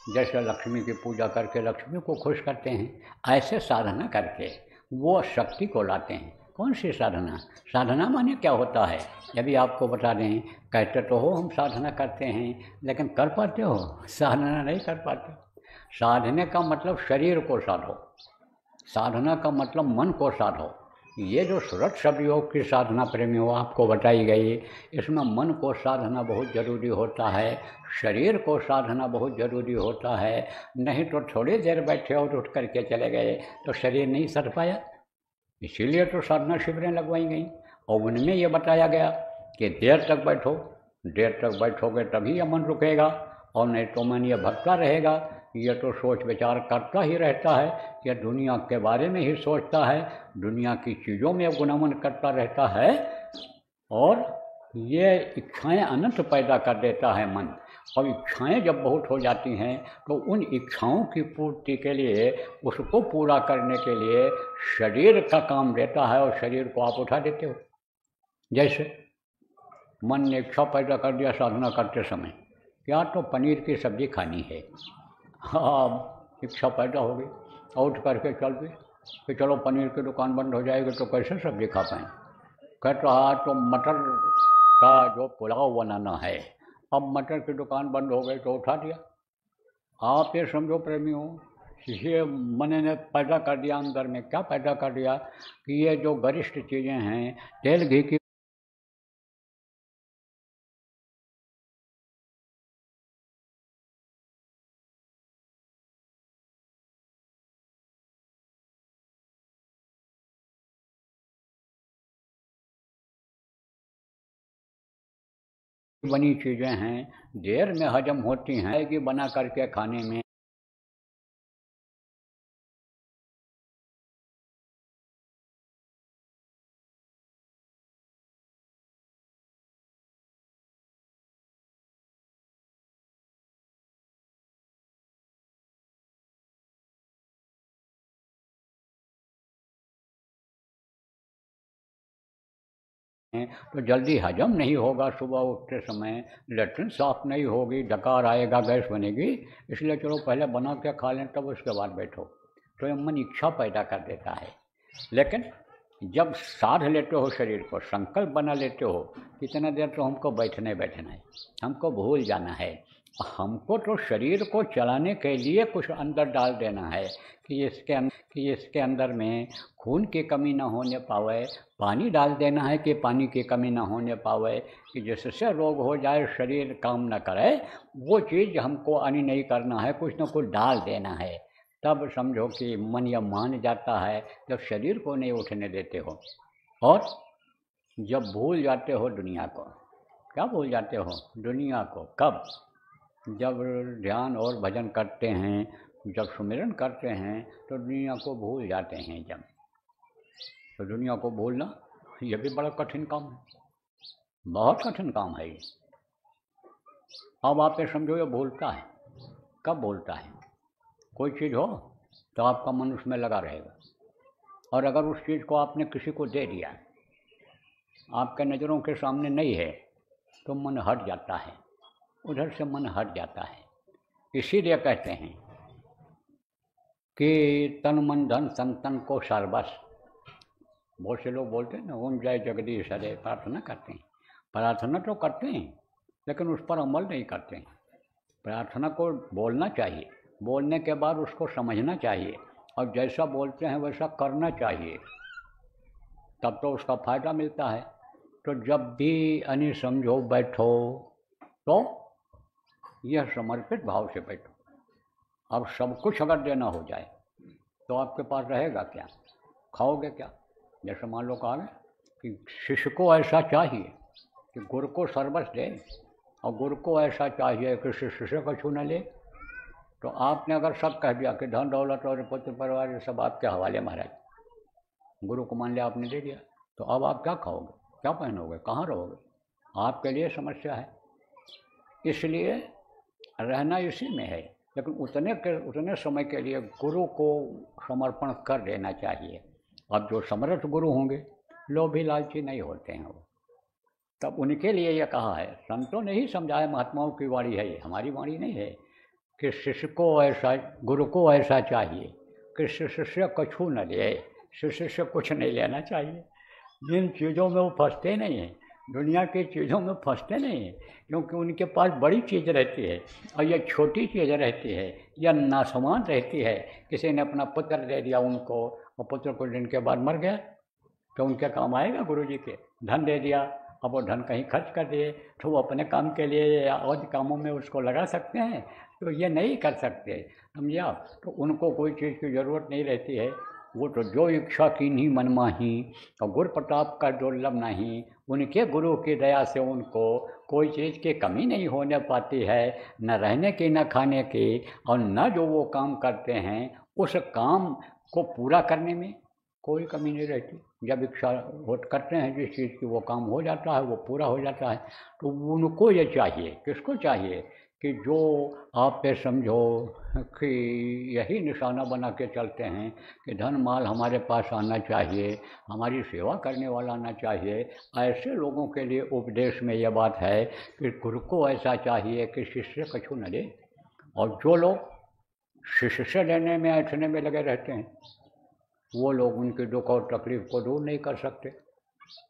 जैसे लक्ष्मी की पूजा करके लक्ष्मी को खुश करते हैं, ऐसे साधना करके वो शक्ति को लाते हैं। कौन सी साधना? साधना माने क्या होता है? अभी आपको बता दें, कहते तो हो हम साधना करते हैं, लेकिन कर पाते हो? साधना नहीं कर पाते। साधने का मतलब शरीर को साधो, साधना का मतलब मन को साधो। ये जो सूरत शब्द योग की साधना प्रेमियों आपको बताई गई, इसमें मन को साधना बहुत ज़रूरी होता है, शरीर को साधना बहुत ज़रूरी होता है। नहीं तो थोड़ी देर बैठे और उठ करके चले गए तो शरीर नहीं सध पाया। इसीलिए तो साधना शिविरें लगवाई गई और उनमें ये बताया गया कि देर तक बैठो, देर तक बैठोगे तभी यह मन रुकेगा, और नहीं तो मन ये भटका रहेगा। ये तो सोच विचार करता ही रहता है, यह दुनिया के बारे में ही सोचता है, दुनिया की चीज़ों में गुणगमन करता रहता है, और ये इच्छाएं अनंत पैदा कर देता है मन। और इच्छाएं जब बहुत हो जाती हैं तो उन इच्छाओं की पूर्ति के लिए, उसको पूरा करने के लिए शरीर का काम देता है, और शरीर को आप उठा देते हो। जैसे मन ने इच्छा पैदा कर दिया साधना करते समय, क्या तो पनीर की सब्ज़ी खानी है। हाँ, इच्छा पैदा हो गई और उठ करके चल गए कि चलो पनीर की दुकान बंद हो जाएगी तो कैसे सब्ज़ी खा पाएँ। कहता हाँ तो मटर का जो पुलाव बनाना है, अब मटर की दुकान बंद हो गई तो उठा दिया। आप ये समझो प्रेमियों, ये मन ने पैदा कर दिया अंदर में। क्या पैदा कर दिया कि ये जो गरिष्ठ चीज़ें हैं, तेल घी की बनी चीज़ें हैं, देर में हजम होती हैं कि बना करके खाने में तो जल्दी हजम नहीं होगा। सुबह उठते समय लेट्रिन साफ नहीं होगी, डकार आएगा, गैस बनेगी। इसलिए चलो पहले बना के खा लें तब उसके बाद बैठो। तो ये मन इच्छा पैदा कर देता है। लेकिन जब साध लेते हो शरीर को, संकल्प बना लेते हो, कितना देर तो हमको बैठना है, हमको भूल जाना है, हमको तो शरीर को चलाने के लिए कुछ अंदर डाल देना है कि इसके अंदर में खून की कमी ना होने पावे, पानी डाल देना है कि पानी की कमी ना होने पावे, कि जिससे रोग हो जाए, शरीर काम न करे, वो चीज़ हमको आनी नहीं करना है, कुछ न कुछ डाल देना है। तब समझो कि मन यह मान जाता है, जब शरीर को नहीं उठने देते हो। और जब भूल जाते हो दुनिया को। क्या भूल जाते हो? दुनिया को। कब? जब ध्यान और भजन करते हैं, जब सुमिरन करते हैं तो दुनिया को भूल जाते हैं। जब तो दुनिया को भूलना ये भी बड़ा कठिन काम है, बहुत कठिन काम है ये। अब आप ये समझो ये भूलता है। कब भूलता है? कोई चीज़ हो तो आपका मन उसमें लगा रहेगा, और अगर उस चीज़ को आपने किसी को दे दिया, आपके नज़रों के सामने नहीं है, तो मन हट जाता है, उधर से मन हट जाता है। इसीलिए कहते हैं कि तन मन धन संतन को सर्वस्व। बहुत से लोग बोलते हैं ना, ओम जय जगदीश हरे, प्रार्थना करते हैं। प्रार्थना तो करते हैं लेकिन उस पर अमल नहीं करते हैं। प्रार्थना को बोलना चाहिए, बोलने के बाद उसको समझना चाहिए, और जैसा बोलते हैं वैसा करना चाहिए, तब तो उसका फ़ायदा मिलता है। तो जब भी यानी समझो बैठो तो यह समर्पित भाव से बैठो। अब सब कुछ अगर देना हो जाए तो आपके पास रहेगा क्या, खाओगे क्या? जैसे मान लो कहा कि शिष्य को ऐसा चाहिए कि गुरु को सर्वस्व दे, और गुरु को ऐसा चाहिए कि शिष्य से कुछ न ले। तो आपने अगर सब कह दिया कि धन दौलत और पुत्र परिवार ये सब आपके हवाले महाराज, गुरु को मान लिया आपने दे दिया, तो अब आप क्या खाओगे, क्या पहनोगे, कहाँ रहोगे? आपके लिए समस्या है। इसलिए रहना इसी में है, लेकिन उतने समय के लिए गुरु को समर्पण कर देना चाहिए। अब जो समर्थ गुरु होंगे, लोभी लालची नहीं होते हैं वो, तब उनके लिए यह कहा है। संतों ने ही समझाया, महात्माओं की वाणी है ये, हमारी वाणी नहीं है, कि शिष्य को ऐसा, गुरु को ऐसा चाहिए कि शिष्य से कछु न ले, शिष्य से कुछ नहीं लेना चाहिए। जिन चीज़ों में वो फंसते नहीं हैं, दुनिया की चीज़ों में फंसते नहीं हैं, क्योंकि उनके पास बड़ी चीज़ रहती है और यह छोटी चीज़ रहती है, या नासमान रहती है। किसी ने अपना पुत्र दे दिया उनको, और पुत्र कुछ दिन के बाद मर गया, तो उनके काम आएगा गुरु जी के? धन दे दिया, अब वो धन कहीं खर्च कर दिए, तो वो अपने काम के लिए या और कामों में उसको लगा सकते हैं, तो ये नहीं कर सकते, समझे आप? तो उनको कोई चीज़ की ज़रूरत नहीं रहती है। वो तो जो इच्छा की नहीं मन माही, और गुर प्रताप का दुर्लभ नहीं, उनके गुरु की दया से उनको कोई चीज़ की कमी नहीं होने पाती है, न रहने की न खाने की, और न जो वो काम करते हैं उस काम को पूरा करने में कोई कमी नहीं रहती। जब इच्छा करते हैं जिस चीज़ की, वो काम हो जाता है, वो पूरा हो जाता है। तो उनको ये चाहिए, किसको चाहिए? कि जो आप पे समझो कि यही निशाना बना के चलते हैं कि धन माल हमारे पास आना चाहिए, हमारी सेवा करने वाला आना चाहिए। ऐसे लोगों के लिए उपदेश में यह बात है कि गुरु को ऐसा चाहिए कि शिष्य कछु न दे। और जो लोग शिष्य से लेने में ऐठने में लगे रहते हैं, वो लोग उनके दुख और तकलीफ को दूर नहीं कर सकते।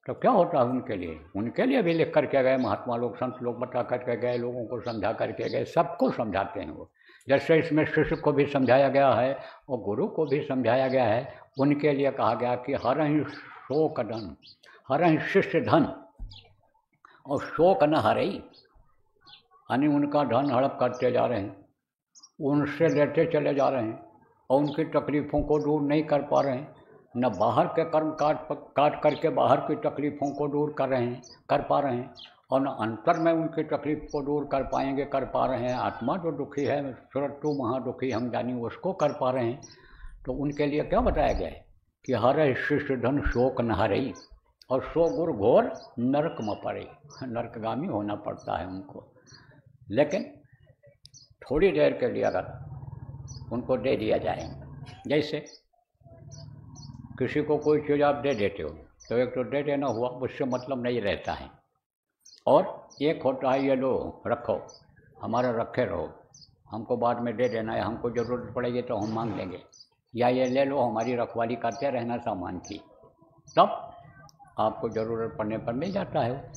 तो क्या होता है उनके लिए भी लिख करके गए महात्मा लोग, संत लोग बता करके गए, लोगों को समझा करके गए, सबको समझाते हैं वो। जैसे इसमें शिष्य को भी समझाया गया है और गुरु को भी समझाया गया है। उनके लिए कहा गया कि हरहि शोक धन, हरहि शिष्य धन, और शोक न हरई, यानी उनका धन हड़प करते जा रहे हैं, उनसे लेते चले जा रहे हैं, और उनकी तकलीफ़ों को दूर नहीं कर पा रहे हैं। न बाहर के कर्म काट करके बाहर की तकलीफ़ों को दूर कर पा रहे हैं, और न अंतर में उनकी तकलीफ़ को दूर कर पाएंगे, कर पा रहे हैं। आत्मा जो दुखी है, सुरत तू महादुखी हम जानी, उसको कर पा रहे हैं। तो उनके लिए क्या बताया गया है कि हरे शिष्य धन शोक न हरई, और सो गुर घोर नरक में पड़े, नरकगामी होना पड़ता है उनको। लेकिन थोड़ी देर के लिए अगर उनको दे दिया जाए, जैसे किसी को कोई चीज़ आप दे देते हो, तो एक तो दे देना हुआ, उससे मतलब नहीं रहता है, और एक होता है ये लो रखो, हमारा रखे रहो, हमको बाद में दे देना है, हमको ज़रूरत पड़ेगी तो हम मांग लेंगे, या ये ले लो हमारी रखवाली करते रहना सामान की, तब आपको ज़रूरत पड़ने पर मिल जाता है।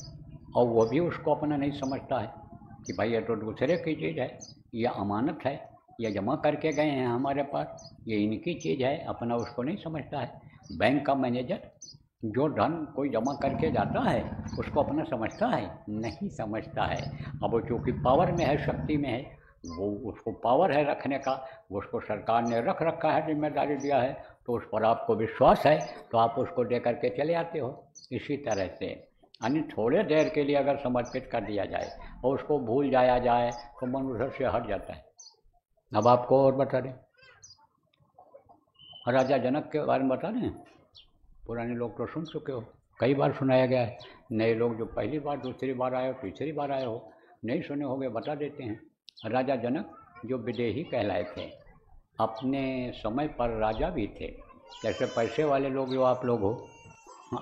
और वो भी उसको अपना नहीं समझता है कि भाई ये तो दूसरे की चीज़ है, यह अमानत है, ये जमा करके गए हैं हमारे पास, ये इनकी चीज़ है, अपना उसको नहीं समझता है। बैंक का मैनेजर जो धन कोई जमा करके जाता है उसको अपना समझता है? नहीं समझता है। अब वो चूँकि पावर में है, शक्ति में है, वो उसको पावर है रखने का, उसको सरकार ने रख रखा है, जिम्मेदारी दिया है, तो उस पर आपको विश्वास है, तो आप उसको दे करके चले आते हो। इसी तरह से यानी थोड़े देर के लिए अगर समर्पित कर दिया जाए और उसको भूल जाया जाए तो मनुष्य से हट जाता है। अब आपको और बता दें, राजा जनक के बारे में बता दें। पुराने लोग तो सुन चुके हो, कई बार सुनाया गया है। नए लोग जो पहली बार दूसरी बार आए हो, तीसरी बार आए हो, नहीं सुने होंगे, बता देते हैं। राजा जनक जो विदेही कहलाए थे, अपने समय पर राजा भी थे। जैसे पैसे वाले लोग जो आप लोग हो,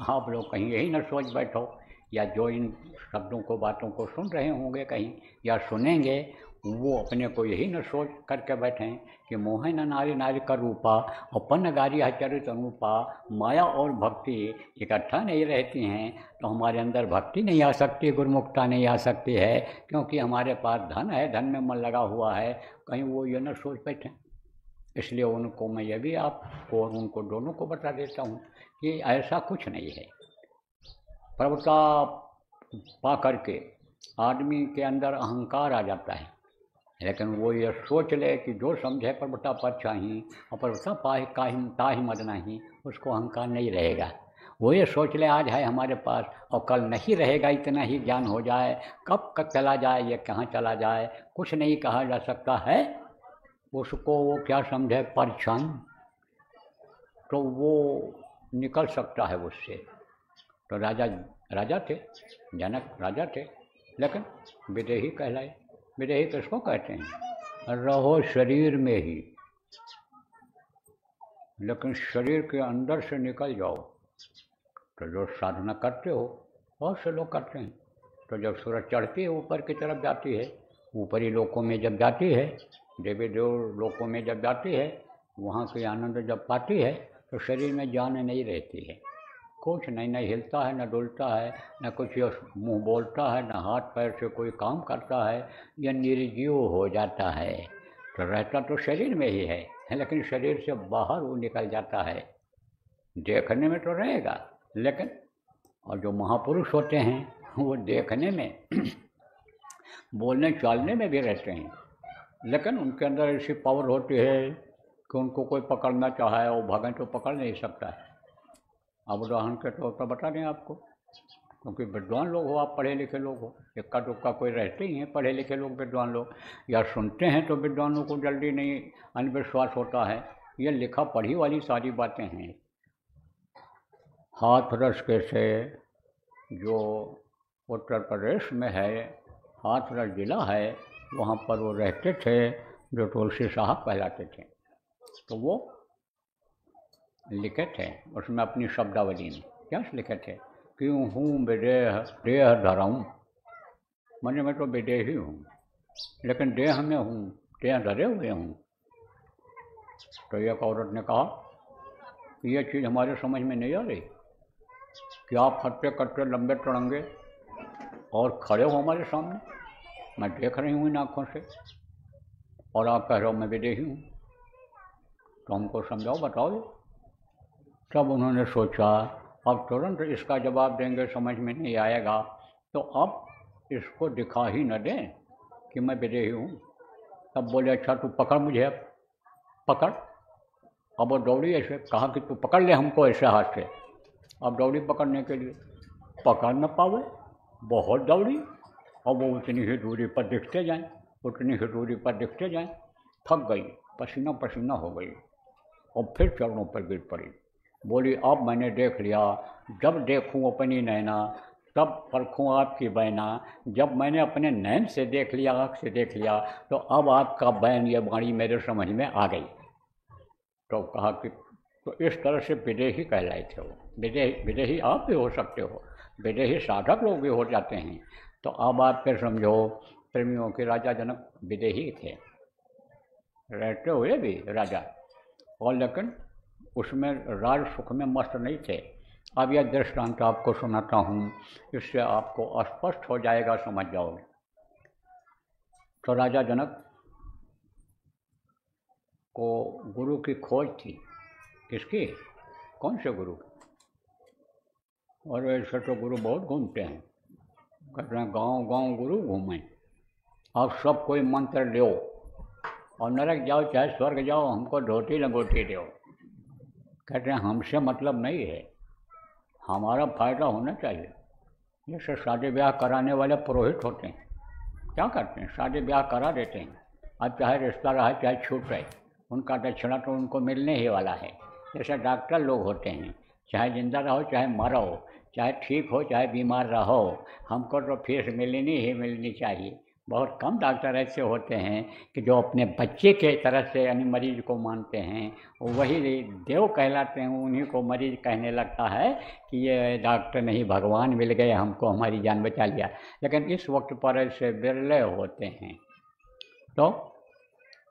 आप लोग कहीं यही न सोच बैठो, या जो इन शब्दों को बातों को सुन रहे होंगे कहीं या सुनेंगे, वो अपने को यही न सोच करके बैठें कि मोहन नारी नारी का रूपा और पन्नगारी चरित अनुपा, माया और भक्ति इकट्ठा नहीं रहती हैं तो हमारे अंदर भक्ति नहीं आ सकती, गुरुमुखता नहीं आ सकती है, क्योंकि हमारे पास धन है, धन में मन लगा हुआ है। कहीं वो ये न सोच बैठें इसलिए उनको मैं ये भी आपको और उनको दोनों को बता देता हूँ कि ऐसा कुछ नहीं है। प्रभुता पा करके आदमी के अंदर अहंकार आ जाता है, लेकिन वो ये सोच ले कि जो समझे प्रभुता पद चाहिए और प्रभुता पाए ताहि मद नहीं, उसको अहंकार नहीं रहेगा। वो ये सोच ले आज है हमारे पास और कल नहीं रहेगा, इतना ही ज्ञान हो जाए, कब चला जाए, ये कहाँ चला जाए, कुछ नहीं कहा जा सकता है। उसको वो क्या समझे परछाई, तो वो निकल सकता है उससे। तो राजा थे, जनक राजा थे, लेकिन विदेही कहलाए। विदेही किसको कहते हैं? रहो शरीर में ही, लेकिन शरीर के अंदर से निकल जाओ। तो जो साधना करते हो, बहुत से लोग करते हैं, तो जब सूरज चढ़ती है ऊपर की तरफ जाती है, ऊपरी लोकों में जब जाती है, देवी देव लोकों में जब जाती है, वहाँ के आनंद जब पाती है, तो शरीर में जान नहीं रहती है, कुछ नहीं, न हिलता है, न डुलता है, न कुछ मुंह बोलता है, न हाथ पैर से कोई काम करता है, यह निर्जीव हो जाता है। तो रहता तो शरीर में ही है, लेकिन शरीर से बाहर वो निकल जाता है। देखने में तो रहेगा, लेकिन और जो महापुरुष होते हैं वो देखने में बोलने चालने में भी रहते हैं, लेकिन उनके अंदर ऐसी पावर होती है कि उनको कोई पकड़ना चाहे वो भगवान तो पकड़ नहीं सकता है। अब उदाहरण के तौर पर बता दें आपको, क्योंकि विद्वान लोग हो, आप पढ़े लिखे लोग हो, इक्का दुक्का कोई रहते ही हैं पढ़े लिखे लोग विद्वान लोग, या सुनते हैं तो विद्वानों को जल्दी नहीं अंधविश्वास होता है। ये लिखा पढ़ी वाली सारी बातें हैं। हाथरस के से जो उत्तर प्रदेश में है, हाथरस जिला है, वहाँ पर वो रहते थे जो तुलसी साहब कहलाते थे। तो वो लिखे थे उसमें अपनी शब्दावली में क्या लिखे थे कि हूँ विदेह देह धराऊँ, मैंने मैं तो विदेही हूँ, लेकिन देह में हूँ, देह धरे हुए हूँ। तो एक औरत ने कहा कि ये चीज़ हमारे समझ में नहीं आ रही कि आप हटते कटते लंबे टड़ंगे और खड़े हो हमारे सामने, मैं देख रही हूँ इन आँखों से, और आप कह रहे हो मैं विदेही हूँ, तो हमको समझाओ, बताओ। तब उन्होंने सोचा अब तुरंत इसका जवाब देंगे समझ में नहीं आएगा, तो अब इसको दिखा ही न दें कि मैं विदेही हूँ। तब बोले अच्छा तू पकड़ मुझे, अब पकड़। अब वो दौड़ी ऐसे, कहा कि तू पकड़ ले हमको ऐसे हाथ से। अब दौड़ी पकड़ने के लिए, पकड़ न पावे, बहुत दौड़ी, और वो उतनी ही दूरी पर दिखते जाएं, उतनी ही दूरी पर दिखते जाएं, थक गई, पसीना पसीना हो गई, और फिर चरणों पर गिर पड़ी। बोली अब मैंने देख लिया, जब देखूं अपनी नैना तब परखूं आपकी बैना, जब मैंने अपने नैन से देख लिया, आँख से देख लिया, तो अब आपका बैन ये वाणी मेरे समझ में आ गई। तो कहा कि तो इस तरह से विदेही कहलाए थे वो। विदेही आप भी हो सकते हो, विदेही साधक लोग भी हो जाते हैं। तो अब आप फिर समझो प्रेमियों के राजा जनक विदेही थे, रहते हुए भी राजा, और लेकिन उसमें राज सुख में मस्त नहीं थे। अब यह दृष्टांत आपको सुनाता हूँ, इससे आपको स्पष्ट हो जाएगा, समझ जाओगे। तो राजा जनक को गुरु की खोज थी। किसकी? कौन से गुरु? और ऐसे तो गुरु बहुत घूमते हैं, कहते हैं गाँव गाँव गुरु घूमें, अब सब कोई मंत्र लो और नरक जाओ चाहे स्वर्ग जाओ, हमको धोती लंगोटी दो। कहते हैं हमसे मतलब नहीं है, हमारा फायदा होना चाहिए। जैसे शादी ब्याह कराने वाले पुरोहित होते हैं, क्या करते हैं, शादी ब्याह करा देते हैं, अब चाहे रिश्ता रहा चाहे छूट रहे, उनका दक्षिणा तो उनको मिलने ही वाला है। जैसे डॉक्टर लोग होते हैं, चाहे जिंदा रहो चाहे मरो, चाहे ठीक हो चाहे बीमार रहो, हमको तो फीस मिलनी ही मिलनी चाहिए। बहुत कम डॉक्टर ऐसे होते हैं कि जो अपने बच्चे के तरह से यानी मरीज को मानते हैं, वही देव कहलाते हैं, उन्हीं को मरीज कहने लगता है कि ये डॉक्टर नहीं भगवान मिल गए हमको, हमारी जान बचा लिया। लेकिन इस वक्त पर ऐसे बिरले होते हैं। तो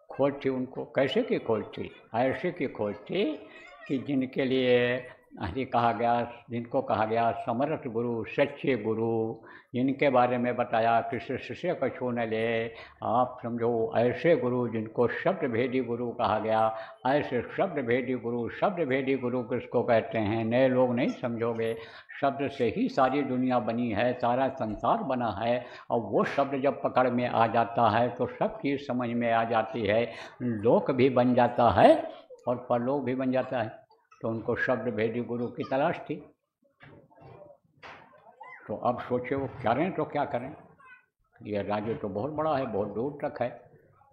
खोज थी उनको, कैसे की खोज थी? ऐसे की खोज थी कि जिनके लिए अरे कहा गया, जिनको कहा गया समर्थ गुरु, सच्चे गुरु, जिनके बारे में बताया किसी शिष्य को छू न ले। आप समझो ऐसे गुरु जिनको शब्द भेदी गुरु कहा गया। ऐसे शब्द भेदी गुरु, शब्द भेदी गुरु किसको कहते हैं? नए लोग नहीं समझोगे। शब्द से ही सारी दुनिया बनी है, सारा संसार बना है। और वो शब्द जब पकड़ में आ जाता है तो सब चीज़ समझ में आ जाती है। लोक भी बन जाता है और परलोक भी बन जाता है। तो उनको शब्द भेदी गुरु की तलाश थी। तो अब सोचे वो करें तो क्या करें? ये राज्य तो बहुत बड़ा है, बहुत दूर तक है।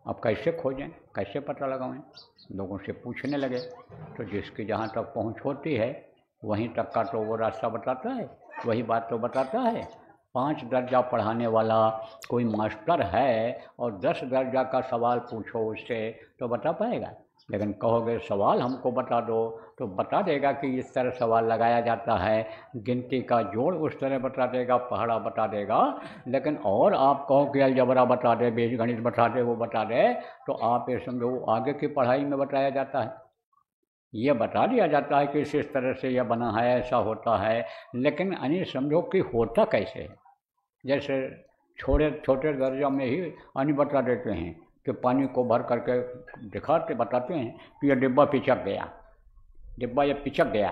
अब कैसे खोजें, कैसे पता लगाएं? लोगों से पूछने लगे। तो जिसकी जहाँ तक पहुँच होती है वहीं तक का तो वो रास्ता बताता है, वही बात तो बताता है। 5 दर्जा पढ़ाने वाला कोई मास्टर है और 10 दर्जा का सवाल पूछो उससे तो बता पाएगा। लेकिन कहोगे सवाल हमको बता दो तो बता देगा कि इस तरह सवाल लगाया जाता है, गिनती का जोड़ उस तरह बता देगा, पहाड़ा बता देगा। लेकिन और आप कहो कि अलजबरा बता दे, बीजगणित बता दे, वो बता दे, तो आप ये समझो आगे की पढ़ाई में बताया जाता है। ये बता दिया जाता है कि इस तरह से यह बना है, ऐसा होता है। लेकिन यानी समझो कि होता कैसे है। जैसे छोटे छोटे दर्जा में ही यानी बता देते हैं कि पानी को भर करके दिखाते बताते हैं कि यह डिब्बा पिचक गया, डिब्बा ये पिचक गया।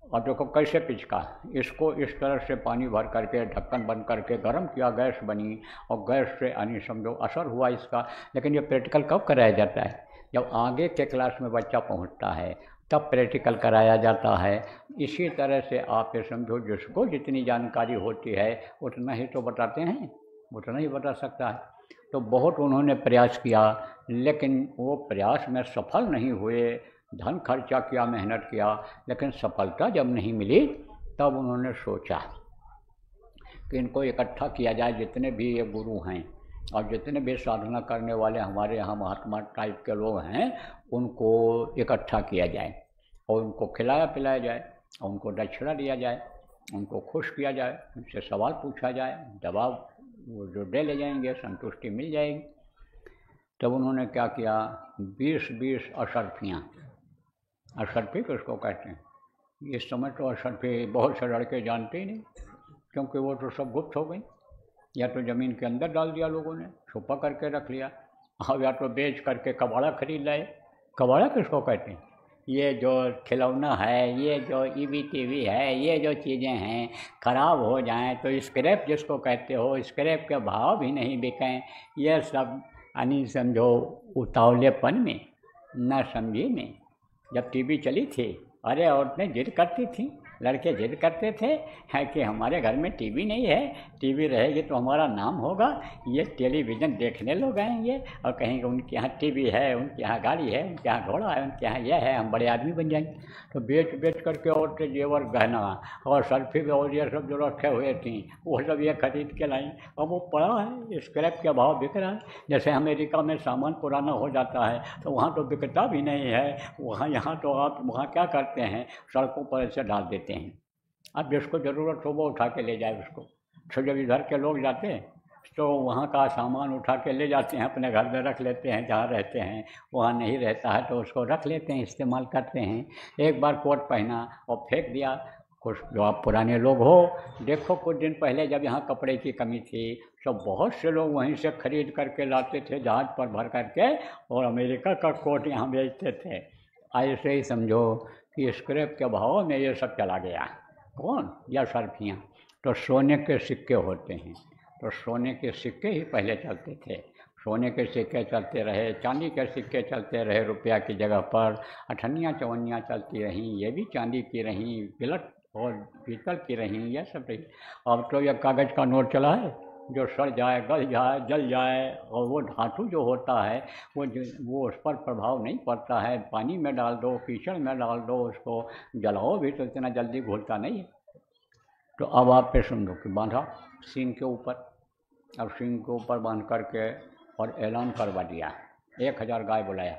और देखो कैसे पिचका, इसको इस तरह से पानी भर करके ढक्कन बंद करके गर्म किया, गैस बनी और गैस से यानी समझो असर हुआ इसका। लेकिन ये प्रैक्टिकल कब कराया जाता है? जब आगे के क्लास में बच्चा पहुंचता है तब प्रैक्टिकल कराया जाता है। इसी तरह से आप ये समझो जिसको जितनी जानकारी होती है उतना ही तो बताते हैं, उतना ही बता सकता है। तो बहुत उन्होंने प्रयास किया लेकिन वो प्रयास में सफल नहीं हुए। धन खर्चा किया, मेहनत किया, लेकिन सफलता जब नहीं मिली तब उन्होंने सोचा कि इनको इकट्ठा किया जाए, जितने भी ये गुरु हैं और जितने भी साधना करने वाले हमारे यहाँ महात्मा टाइप के लोग हैं उनको इकट्ठा किया जाए और उनको खिलाया पिलाया जाए और उनको दक्षिणा दिया जाए, उनको खुश किया जाए, उनसे सवाल पूछा जाए, जवाब वो जो दे ले जाएंगे संतुष्टि मिल जाएगी। तब उन्होंने क्या किया, 20-20 अशर्फियाँ, अशर्फी किसको कहते हैं? इस समय तो अशर्फी बहुत से लड़के जानते ही नहीं, क्योंकि वो तो सब गुप्त हो गई। या तो ज़मीन के अंदर डाल दिया लोगों ने, छुपा करके रख लिया, और या तो बेच करके कबाड़ा खरीद लाए। कबाड़ा किसको कहते हैं? ये जो खिलौना है, ये जो ईवी टीवी है, ये जो चीज़ें हैं ख़राब हो जाएं तो स्क्रैप जिसको कहते हो, स्क्रैप के भाव भी नहीं बिकें, ये सब यानी समझो उतावलेपन में, न समझी में। जब टीवी चली थी, अरे औरतें जिद करती थी, लड़के जिद करते थे है कि हमारे घर में टीवी नहीं है, टीवी रहेगी तो हमारा नाम होगा, ये टेलीविज़न देखने लोग आएंगे और कहेंगे उनके यहाँ टीवी है, उनके यहाँ गाड़ी है, उनके यहाँ घोड़ा है, उनके यहाँ यह है, हम बड़े आदमी बन जाएंगे। तो बेच बेच करके औरतें जेवर गहना और सर्फी और ये सब जो रखे हुए थी वो सब ये खरीद के लाई। अब वो पड़ा है, स्क्रैप के भाव बिक रहा है। जैसे अमेरिका में सामान पुराना हो जाता है तो वहाँ तो बिकता भी नहीं है, वहाँ यहाँ तो आप वहाँ क्या करते हैं, सड़कों पर ऐसे डाल देते हैं। अब जिसको ज़रूरत हो वो उठा के ले जाए उसको। तो जब इधर के लोग जाते हैं तो वहाँ का सामान उठा के ले जाते हैं, अपने घर में रख लेते हैं, जहाँ रहते हैं। वहाँ नहीं रहता है तो उसको रख लेते हैं, इस्तेमाल करते हैं। एक बार कोट पहना और फेंक दिया। कुछ जो आप पुराने लोग हो, देखो कुछ दिन पहले जब यहाँ कपड़े की कमी थी तो बहुत से लोग वहीं से खरीद करके लाते थे जहाज़ पर भर करके और अमेरिका का कोट यहाँ बेचते थे। ऐसे ही समझो कि स्क्रैप के भाव में ये सब चला गया। कौन? या सर्फियाँ। तो सोने के सिक्के होते हैं, तो सोने के सिक्के ही पहले चलते थे। सोने के सिक्के चलते रहे, चांदी के सिक्के चलते रहे, रुपया की जगह पर अठन्नियाँ चवन्नियाँ चलती रहीं, ये भी चांदी की रहीं, गिलट और पीतल की रहीं, यह सब रही। अब तो यह कागज़ का नोट चला है जो सड़ जाए, गल जाए, जल जाए, और वो धातु जो होता है वो उस पर प्रभाव नहीं पड़ता है। पानी में डाल दो, कीचड़ में डाल दो, उसको जलाओ भी तो इतना जल्दी घुलता नहीं है। तो अब आप पे सुन कि बांधा सींग के ऊपर, अब सींग के ऊपर बांध करके और ऐलान करवा दिया, 1000 गाय बुलाया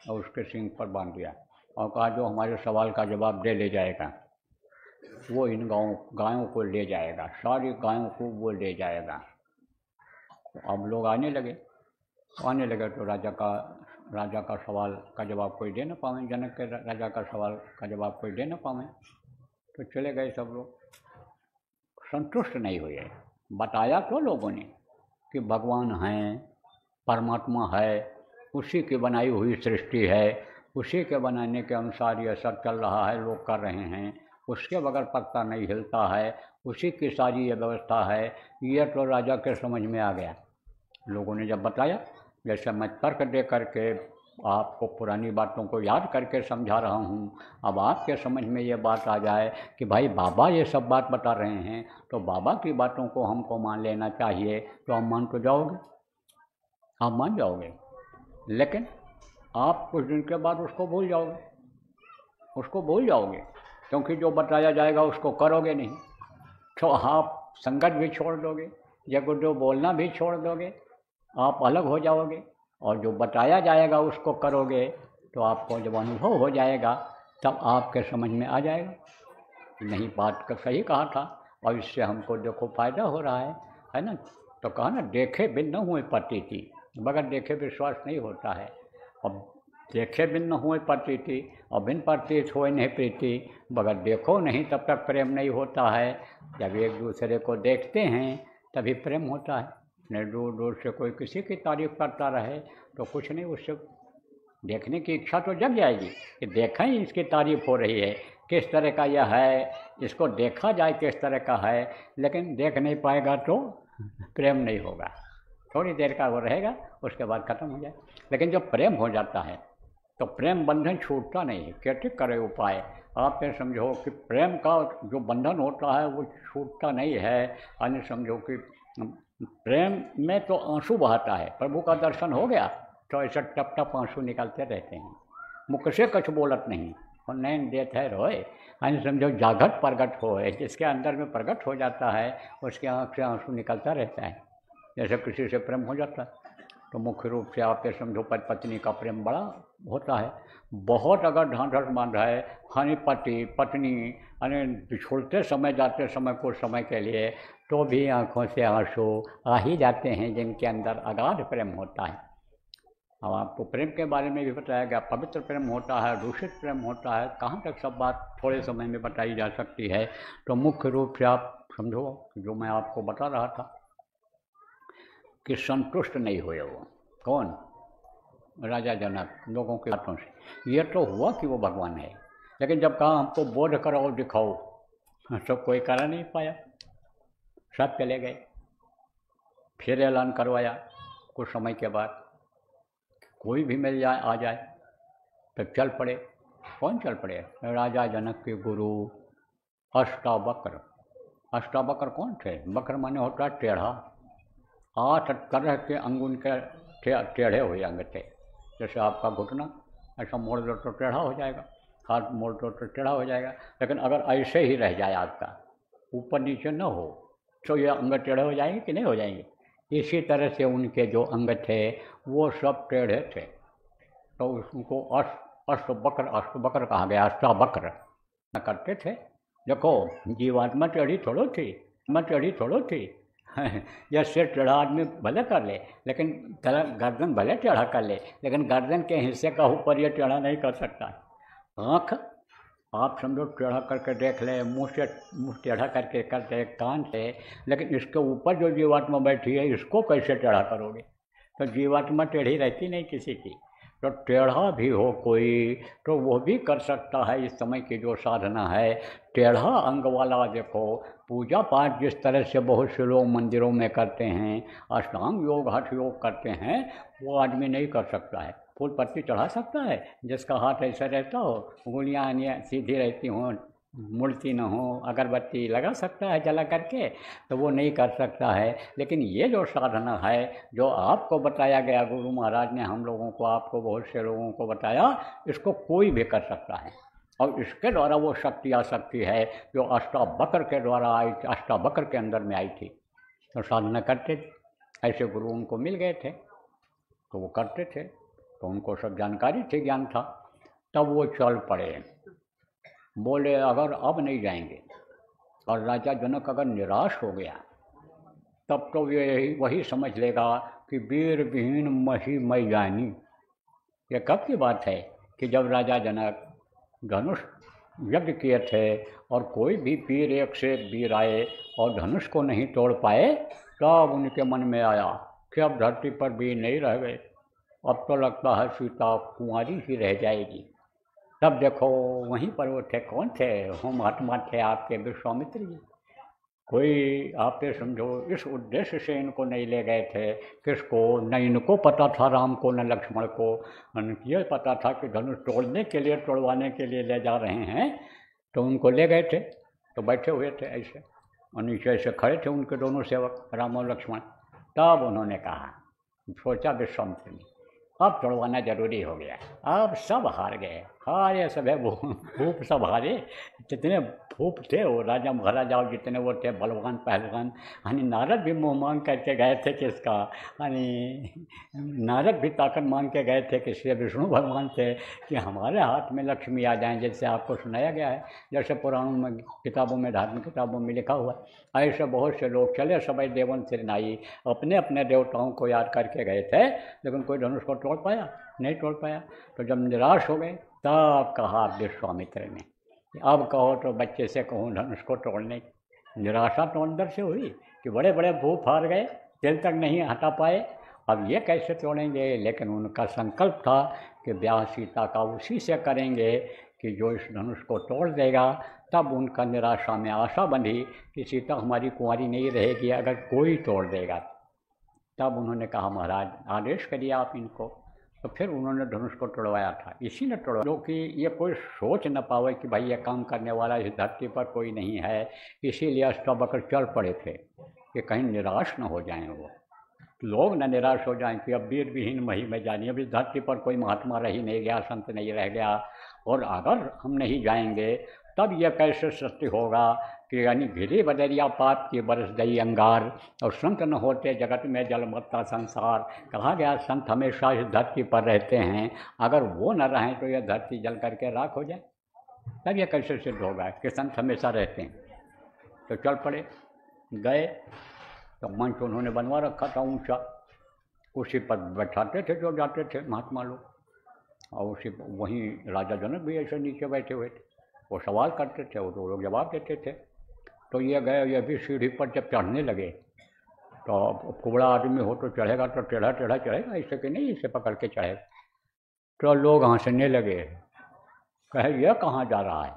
और उसके सींग पर बांध दिया और कहा जो हमारे सवाल का जवाब दे ले जाएगा वो इन गायों को ले जाएगा, सारी गायों को वो ले जाएगा। तो अब लोग आने लगे तो राजा का सवाल का जवाब कोई दे न पावे, जनक के राजा का सवाल का जवाब कोई दे न पावे। तो चले गए सब लोग, संतुष्ट नहीं हुए। बताया तो लोगों ने कि भगवान हैं, परमात्मा है, उसी की बनाई हुई सृष्टि है, उसी के बनाने के अनुसार यह सब चल रहा है, लोग कर रहे हैं, उसके बगैर पत्ता नहीं हिलता है, उसी की सारी ये व्यवस्था है। ये तो राजा के समझ में आ गया। लोगों ने जब बताया, जैसे मैं तर्क दे करके आपको पुरानी बातों को याद करके समझा रहा हूँ, अब आपके समझ में ये बात आ जाए कि भाई बाबा ये सब बात बता रहे हैं, तो बाबा की बातों को हमको मान लेना चाहिए, तो आप मान तो जाओगे, आप मान जाओगे। लेकिन आप कुछ दिन के बाद उसको भूल जाओगे, उसको भूल जाओगे, क्योंकि जो बताया जाएगा उसको करोगे नहीं, तो आप संगत भी छोड़ दोगे, जो बोलना भी छोड़ दोगे, आप अलग हो जाओगे, और जो बताया जाएगा उसको करोगे, तो आपको जब अनुभव हो जाएगा तब आपके समझ में आ जाएगा नहीं, बात का सही कहा था, और इससे हमको देखो फायदा हो रहा है ना। तो कहा ना, देखे बिन न हुए प्रतीति, बगैर देखे विश्वास नहीं होता है। अब देखे बिन न हुए प्रतीति, और बिन प्रतीत होए नहीं प्रीति, बगैर देखो नहीं तब तक प्रेम नहीं होता है। जब एक दूसरे को देखते हैं तभी प्रेम होता है। नहीं दूर दूर से कोई किसी की तारीफ करता रहे तो कुछ नहीं, उससे देखने की इच्छा तो जग जाएगी कि देखें इसकी तारीफ हो रही है, किस तरह का यह है, इसको देखा जाए किस तरह का है। लेकिन देख नहीं पाएगा तो प्रेम नहीं होगा, थोड़ी देर का वो रहेगा, उसके बाद ख़त्म हो जाए। लेकिन जब प्रेम हो जाता है तो प्रेम बंधन छूटता नहीं है। कैसे करे उपाय? आप ये समझो कि प्रेम का जो बंधन होता है वो छूटता नहीं है। अन्य समझो कि प्रेम में तो आंसू बहाता है, प्रभु का दर्शन हो गया तो ऐसा टप टप आंसू निकलते रहते हैं, मुख से कुछ बोलत नहीं, और नैन देत है रोए। यानी समझो जागत प्रगट हो है, जिसके अंदर में प्रगट हो जाता है उसके आँख से आंसू निकलता रहता है। जैसे किसी से प्रेम हो जाता है तो मुख्य रूप से आप ये समझो पति पत्नी का प्रेम बड़ा होता है। बहुत अगर ढांढस बांधा है, हानि पति पत्नी यानी छोड़ते समय जाते समय कुछ समय के लिए, तो भी आँखों से आंसू आ ही जाते हैं, जिनके अंदर अगाध प्रेम होता है। अब आपको प्रेम के बारे में भी बताया गया, पवित्र प्रेम होता है, दूषित प्रेम होता है, कहाँ तक सब बात थोड़े समय में बताई जा सकती है। तो मुख्य रूप से आप समझो जो मैं आपको बता रहा था कि संतुष्ट नहीं हुए वो कौन, राजा जनक, लोगों की बातों से। ये तो हुआ कि वो भगवान है, लेकिन जब कहा हमको बोध कराओ दिखाओ, तो कोई करा नहीं पाया, सब चले गए। फिर ऐलान करवाया कुछ समय के बाद, कोई भी मिल जाए आ जाए तो चल पड़े। कौन चल पड़े? राजा जनक के गुरु अष्टावक्र। अष्टावक्र कौन थे? वक्र माने होता टेढ़ा, 8 तरह के अंग उनके टेढ़े हुए अंग थे। जैसे आपका घुटना ऐसा मोड़ दो तो टेढ़ा हो जाएगा, हाथ मोड़ दो तो टेढ़ा हो जाएगा। लेकिन अगर ऐसे ही रह जाए आपका, ऊपर नीचे न हो, तो ये अंग टेढ़े हो जाएंगे कि नहीं हो जाएंगे? इसी तरह से उनके जो अंग थे वो सब टेढ़े थे, तो उनको अष्टवक्र कहा गया, अष्टावक्र करते थे। देखो जीवात्मा टेढ़ी थोड़ो थी, मैं टेढ़ी थोड़ो थी। यह सिर टेढ़ा आदमी भले कर ले, लेकिन गर्दन भले टेढ़ा कर ले, लेकिन गर्दन के हिस्से का ऊपर ये टेढ़ा नहीं कर सकता। आँख आप समझो टेढ़ा करके देख ले, मुँह टेढ़ा करके करते, कान से, लेकिन इसके ऊपर जो जीवात्मा बैठी है इसको कैसे टेढ़ा करोगे? तो जीवात्मा टेढ़ी रहती नहीं किसी की। तो टेढ़ा भी हो कोई तो वो भी कर सकता है। इस समय की जो साधना है, टेढ़ा अंग वाला देखो, पूजा पाठ जिस तरह से बहुत से लोग मंदिरों में करते हैं, अष्टांग योग हठ योग करते हैं, वो आदमी नहीं कर सकता है। फूल पत्ती चढ़ा सकता है जिसका हाथ ऐसा रहता हो, उंगलियाँ सीधी रहती हों, मुड़ती न हो, अगरबत्ती लगा सकता है जला करके, तो वो नहीं कर सकता है। लेकिन ये जो साधना है जो आपको बताया गया, गुरु महाराज ने हम लोगों को, आपको, बहुत से लोगों को बताया, इसको कोई भी कर सकता है। और इसके द्वारा वो शक्ति आ सकती है जो अष्टावक्र के द्वारा आई, अष्टावक्र के अंदर में आई थी। तो साधना करते थे, ऐसे गुरु उनको मिल गए थे तो वो करते थे, तो उनको सब जानकारी थी, ज्ञान था। तब वो चल पड़े, बोले अगर अब नहीं जाएंगे, और राजा जनक अगर निराश हो गया तब तो ये वही समझ लेगा कि वीर विहीन मही मई जानी। ये कब की बात है कि जब राजा जनक धनुष यज्ञ किए थे और कोई भी वीर एक से वीर आए और धनुष को नहीं तोड़ पाए, तब उनके मन में आया कि अब धरती पर वीर नहीं रह गए, अब तो लगता है सीता कुंवारी ही रह जाएगी। तब देखो वहीं पर वो थे, कौन थे, वो महात्मा थे आपके विश्वामित्र जी। कोई आप ये समझो इस उद्देश्य से इनको नहीं ले गए थे, किसको, न इनको पता था राम को न लक्ष्मण को, ये पता था कि धनुष तोड़ने के लिए, तोड़वाने के लिए ले जा रहे हैं, तो उनको ले गए थे। तो बैठे हुए थे ऐसे और नीचे ऐसे खड़े थे उनके दोनों सेवक राम और लक्ष्मण। तब उन्होंने कहा, सोचा विश्वामित्र ने, अब तोड़वाना जरूरी हो गया, अब सब हार गए, हारे सब है, भूप सब हारे, जितने भूप थे वो राजा महाराजा जितने वो थे बलवान पहलवान, यानी नारद भी मुँह मांग करके गए थे किसका, यानी नारद भी ताकत मांग के गए थे किससे, विष्णु भगवान थे कि हमारे हाथ में लक्ष्मी आ जाएं, जैसे आपको सुनाया गया है, जैसे पुराणों में, किताबों में, धार्मिक किताबों में लिखा हुआ है। ऐसे बहुत से लोग चले, सभी देवन सिरनाई अपने अपने देवताओं को याद करके गए थे, लेकिन कोई धनुष को तोड़ पाया नहीं, तोड़ पाया। तो जब निराश हो गए तब कहा विश्वामित्र ने, अब कहो तो बच्चे से कहूँ धनुष को तोड़ने। निराशा तो अंदर से हुई कि बड़े बड़े भूप हार गए, दिल तक नहीं हटा पाए, अब ये कैसे तोड़ेंगे। लेकिन उनका संकल्प था कि ब्याह सीता का उसी से करेंगे कि जो इस धनुष को तोड़ देगा। तब उनका निराशा में आशा बंधी कि सीता हमारी कुंवारी नहीं रहेगी अगर कोई तोड़ देगा। तब उन्होंने कहा, महाराज आदेश करिए आप इनको। तो फिर उन्होंने धनुष को तोड़वाया था, इसी ने तोड़वाया जो कि ये कोई सोच न पावे कि भाई ये काम करने वाला इस धरती पर कोई नहीं है, इसीलिए अष्टावक्र चल पड़े थे कि कहीं निराश न हो जाएं, वो लोग न निराश हो जाएं कि अब वीर विहीन मही में जानिए, अब इस धरती पर कोई महात्मा रह ही नहीं गया, संत नहीं रह गया, और अगर हम नहीं जाएंगे तब यह कैसे सत्य होगा कि यानी घिरी बदरिया पाप की बरस गई अंगार, और संत न होते जगत में जलमत्ता संसार। कहा गया संत हमेशा इस धरती पर रहते हैं, अगर वो न रहें तो यह धरती जल करके राख हो जाए, तब यह कैसे सिद्ध होगा कि संत हमेशा रहते हैं। तो चल पड़े, गए तो मंच उन्होंने बनवा रखा था ऊंचा, उसी पर बैठाते थे जो जाते थे महात्मा लोग, और उसी वहीं राजा जनक भी ऐसे नीचे बैठे हुए थे, वो सवाल करते थे, वो लोग जवाब देते थे। तो ये गए, ये भी सीढ़ी पर जब चढ़ने लगे तो कुबड़ा आदमी हो तो चढ़ेगा तो टेढ़ा टेढ़ा चढ़ेगा, ऐसे कि नहीं इसे पकड़ के चढ़ेगा। तो लोग हंसने लगे, कहे यह कहाँ जा रहा है।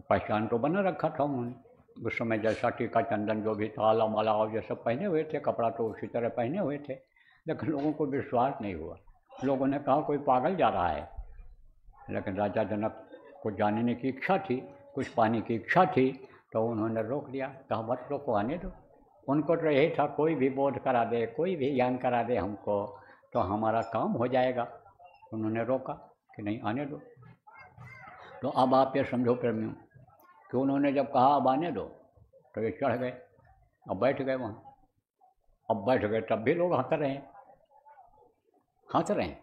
पहचान तो बना रखा था उन्होंने, उस समय जैसा टीका चंदन जो भी था, आला माला और ये सब पहने हुए थे, कपड़ा तो उसी तरह पहने हुए थे, लेकिन लोगों को विश्वास नहीं हुआ। लोगों ने कहा कोई पागल जा रहा है, लेकिन राजा जनक को जानने की इच्छा थी, कुछ पाने की इच्छा थी, तो उन्होंने रोक दिया, कहा मत रोको, आने दो। उनको तो यही था कोई भी बोध करा दे, कोई भी ज्ञान करा दे हमको, तो हमारा काम हो जाएगा। उन्होंने रोका कि नहीं, आने दो। तो अब आप ये समझो प्रेमियों कि उन्होंने जब कहा अब आने दो, तो ये चढ़ गए, अब बैठ गए वहाँ। अब बैठ गए तब भी लोग हंस रहे हैं, हंस रहे हैं।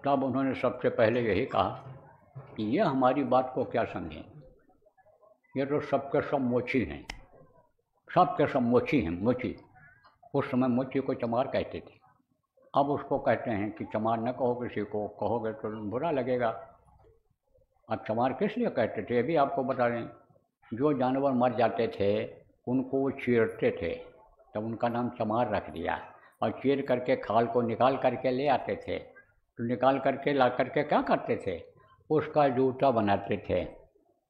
तब उन्होंने सबसे पहले यही कहा कि ये हमारी बात को क्या समझें, ये तो सबके सब मोची हैं, सबके सब मोची हैं, मोची। उस समय मोची को चमार कहते थे, अब उसको कहते हैं कि चमार न कहो किसी को, कहोगे तो बुरा लगेगा। अब चमार किस लिए कहते थे ये भी आपको बता दें, जो जानवर मर जाते थे उनको वो चीरते थे, तब उनका नाम चमार रख दिया, और चीर करके खाल को निकाल करके ले आते थे, तो निकाल करके ला करके क्या करते थे, उसका जूता बनाते थे,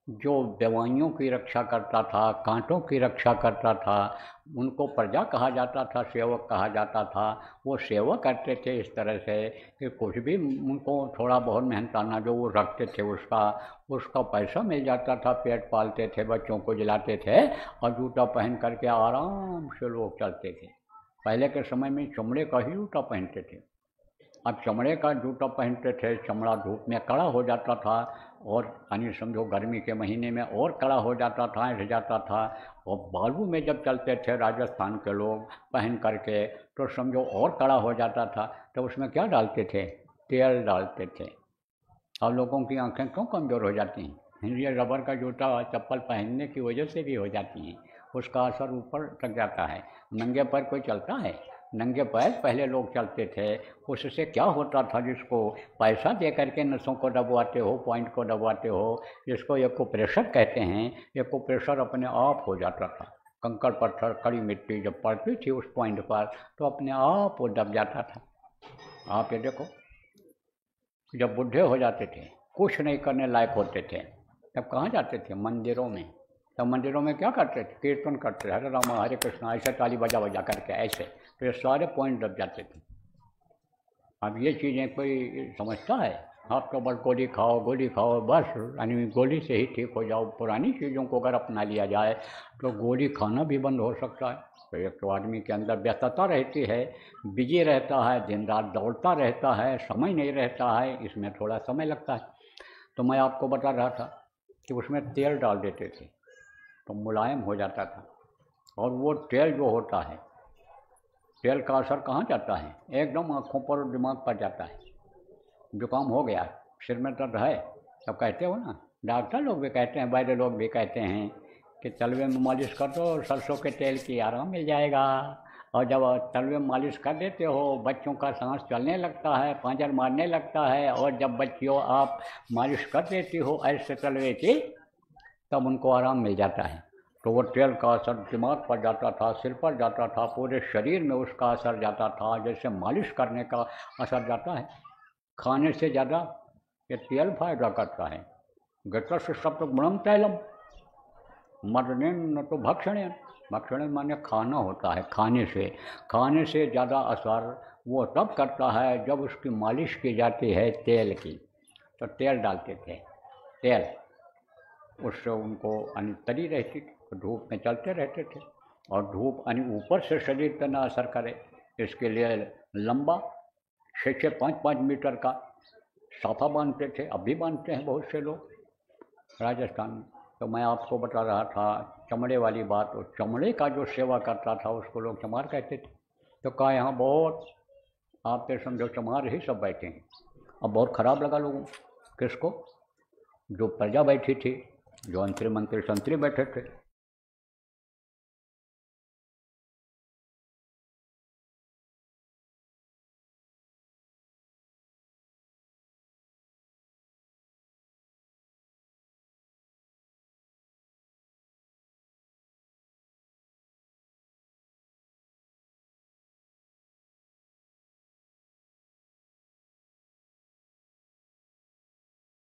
जो दवाइयों की रक्षा करता था, कांटों की रक्षा करता था। उनको प्रजा कहा जाता था, सेवक कहा जाता था। वो सेवा करते थे इस तरह से कि कुछ भी उनको थोड़ा बहुत मेहनताना जो वो रखते थे उसका पैसा मिल जाता था, पेट पालते थे, बच्चों को जिलाते थे, और जूता पहन करके आराम से लोग चलते थे। पहले के समय में चमड़े का ही जूता पहनते थे। अब चमड़े का जूता पहनते थे, चमड़ा धूप में कड़ा हो जाता था, और यानी समझो गर्मी के महीने में और कड़ा हो जाता था, ऐंठ जाता था। और बालू में जब चलते थे राजस्थान के लोग पहन करके, तो समझो और कड़ा हो जाता था। तो उसमें क्या डालते थे, तेल डालते थे। और लोगों की आंखें क्यों कमज़ोर हो जाती हैं, ये रबर का जूता चप्पल पहनने की वजह से भी हो जाती हैं, उसका असर ऊपर तक जाता है। नंगे पर कोई चलता है, नंगे पैर पहले लोग चलते थे। उससे क्या होता था, जिसको पैसा दे करके नसों को दबवाते हो, पॉइंट को दबवाते हो, जिसको एक्यूप्रेशर कहते हैं, एक्यूप्रेशर अपने आप हो जाता था। कंकड़ पत्थर कड़ी मिट्टी जब पड़ती थी उस पॉइंट पर तो अपने आप वो दब जाता था। आप ये देखो, जब बुढ़े हो जाते थे, कुछ नहीं करने लायक होते थे, तब कहाँ जाते थे? मंदिरों में। तब मंदिरों में क्या करते थे? कीर्तन करते थे, हरे रामा हरे कृष्णा, ऐसे ताली बजा बजा करके ऐसे, तो ये सारे पॉइंट दब जाते थे। अब ये चीज़ें कोई समझता है? आप तो बस गोली खाओ बस, यानी गोली से ही ठीक हो जाओ। पुरानी चीज़ों को अगर अपना लिया जाए तो गोली खाना भी बंद हो सकता है। तो एक तो आदमी के अंदर व्यस्तता रहती है, बिजी रहता है, दिन रात दौड़ता रहता है, समय नहीं रहता है, इसमें थोड़ा समय लगता है। तो मैं आपको बता रहा था कि उसमें तेल डाल देते थे तो मुलायम हो जाता था। और वो तेल जो होता है, तेल का असर कहाँ जाता है? एकदम आँखों पर और दिमाग पर जाता है। जुकाम हो गया, सिर में दर्द है, तब कहते हो ना, डॉक्टर लोग भी कहते हैं, वैद्य लोग भी कहते हैं कि तलवे में मालिश कर दो, सरसों के तेल की आराम मिल जाएगा। और जब तलवे में मालिश कर देते हो, बच्चों का सांस चलने लगता है, पांजर मारने लगता है, और जब बच्चियों आप मालिश कर देती हो ऐसे तलवे की, तब उनको आराम मिल जाता है। तो वो तेल का असर दिमाग पर जाता था, सिर पर जाता था, पूरे शरीर में उसका असर जाता था, जैसे मालिश करने का असर जाता है। खाने से ज़्यादा ये तेल फायदा करता है। गतस्य सप्तगुणम तैलम मर्दनेन न तो भक्षणेन। भक्षण माने खाना होता है, खाने से ज़्यादा असर वो तब करता है जब उसकी मालिश की जाती है तेल की। तो तेल डालते थे, तेल, उससे उनको तरी रहती थी, तो धूप में चलते रहते थे। और धूप ऊपर से शरीर पर ना असर करे, इसके लिए लंबा 6-5 मीटर का साफा बांधते थे, अब भी बांधते हैं बहुत से लोग राजस्थान में। तो मैं आपको बता रहा था चमड़े वाली बात, और चमड़े का जो सेवा करता था उसको लोग चमार कहते थे। तो कहा यहाँ बहुत, आप तो समझो चमार ही सब बैठे हैं। अब बहुत ख़राब लगा लोगों को। किसको? जो प्रजा बैठी थी, जो मंत्री संतरी बैठे थे,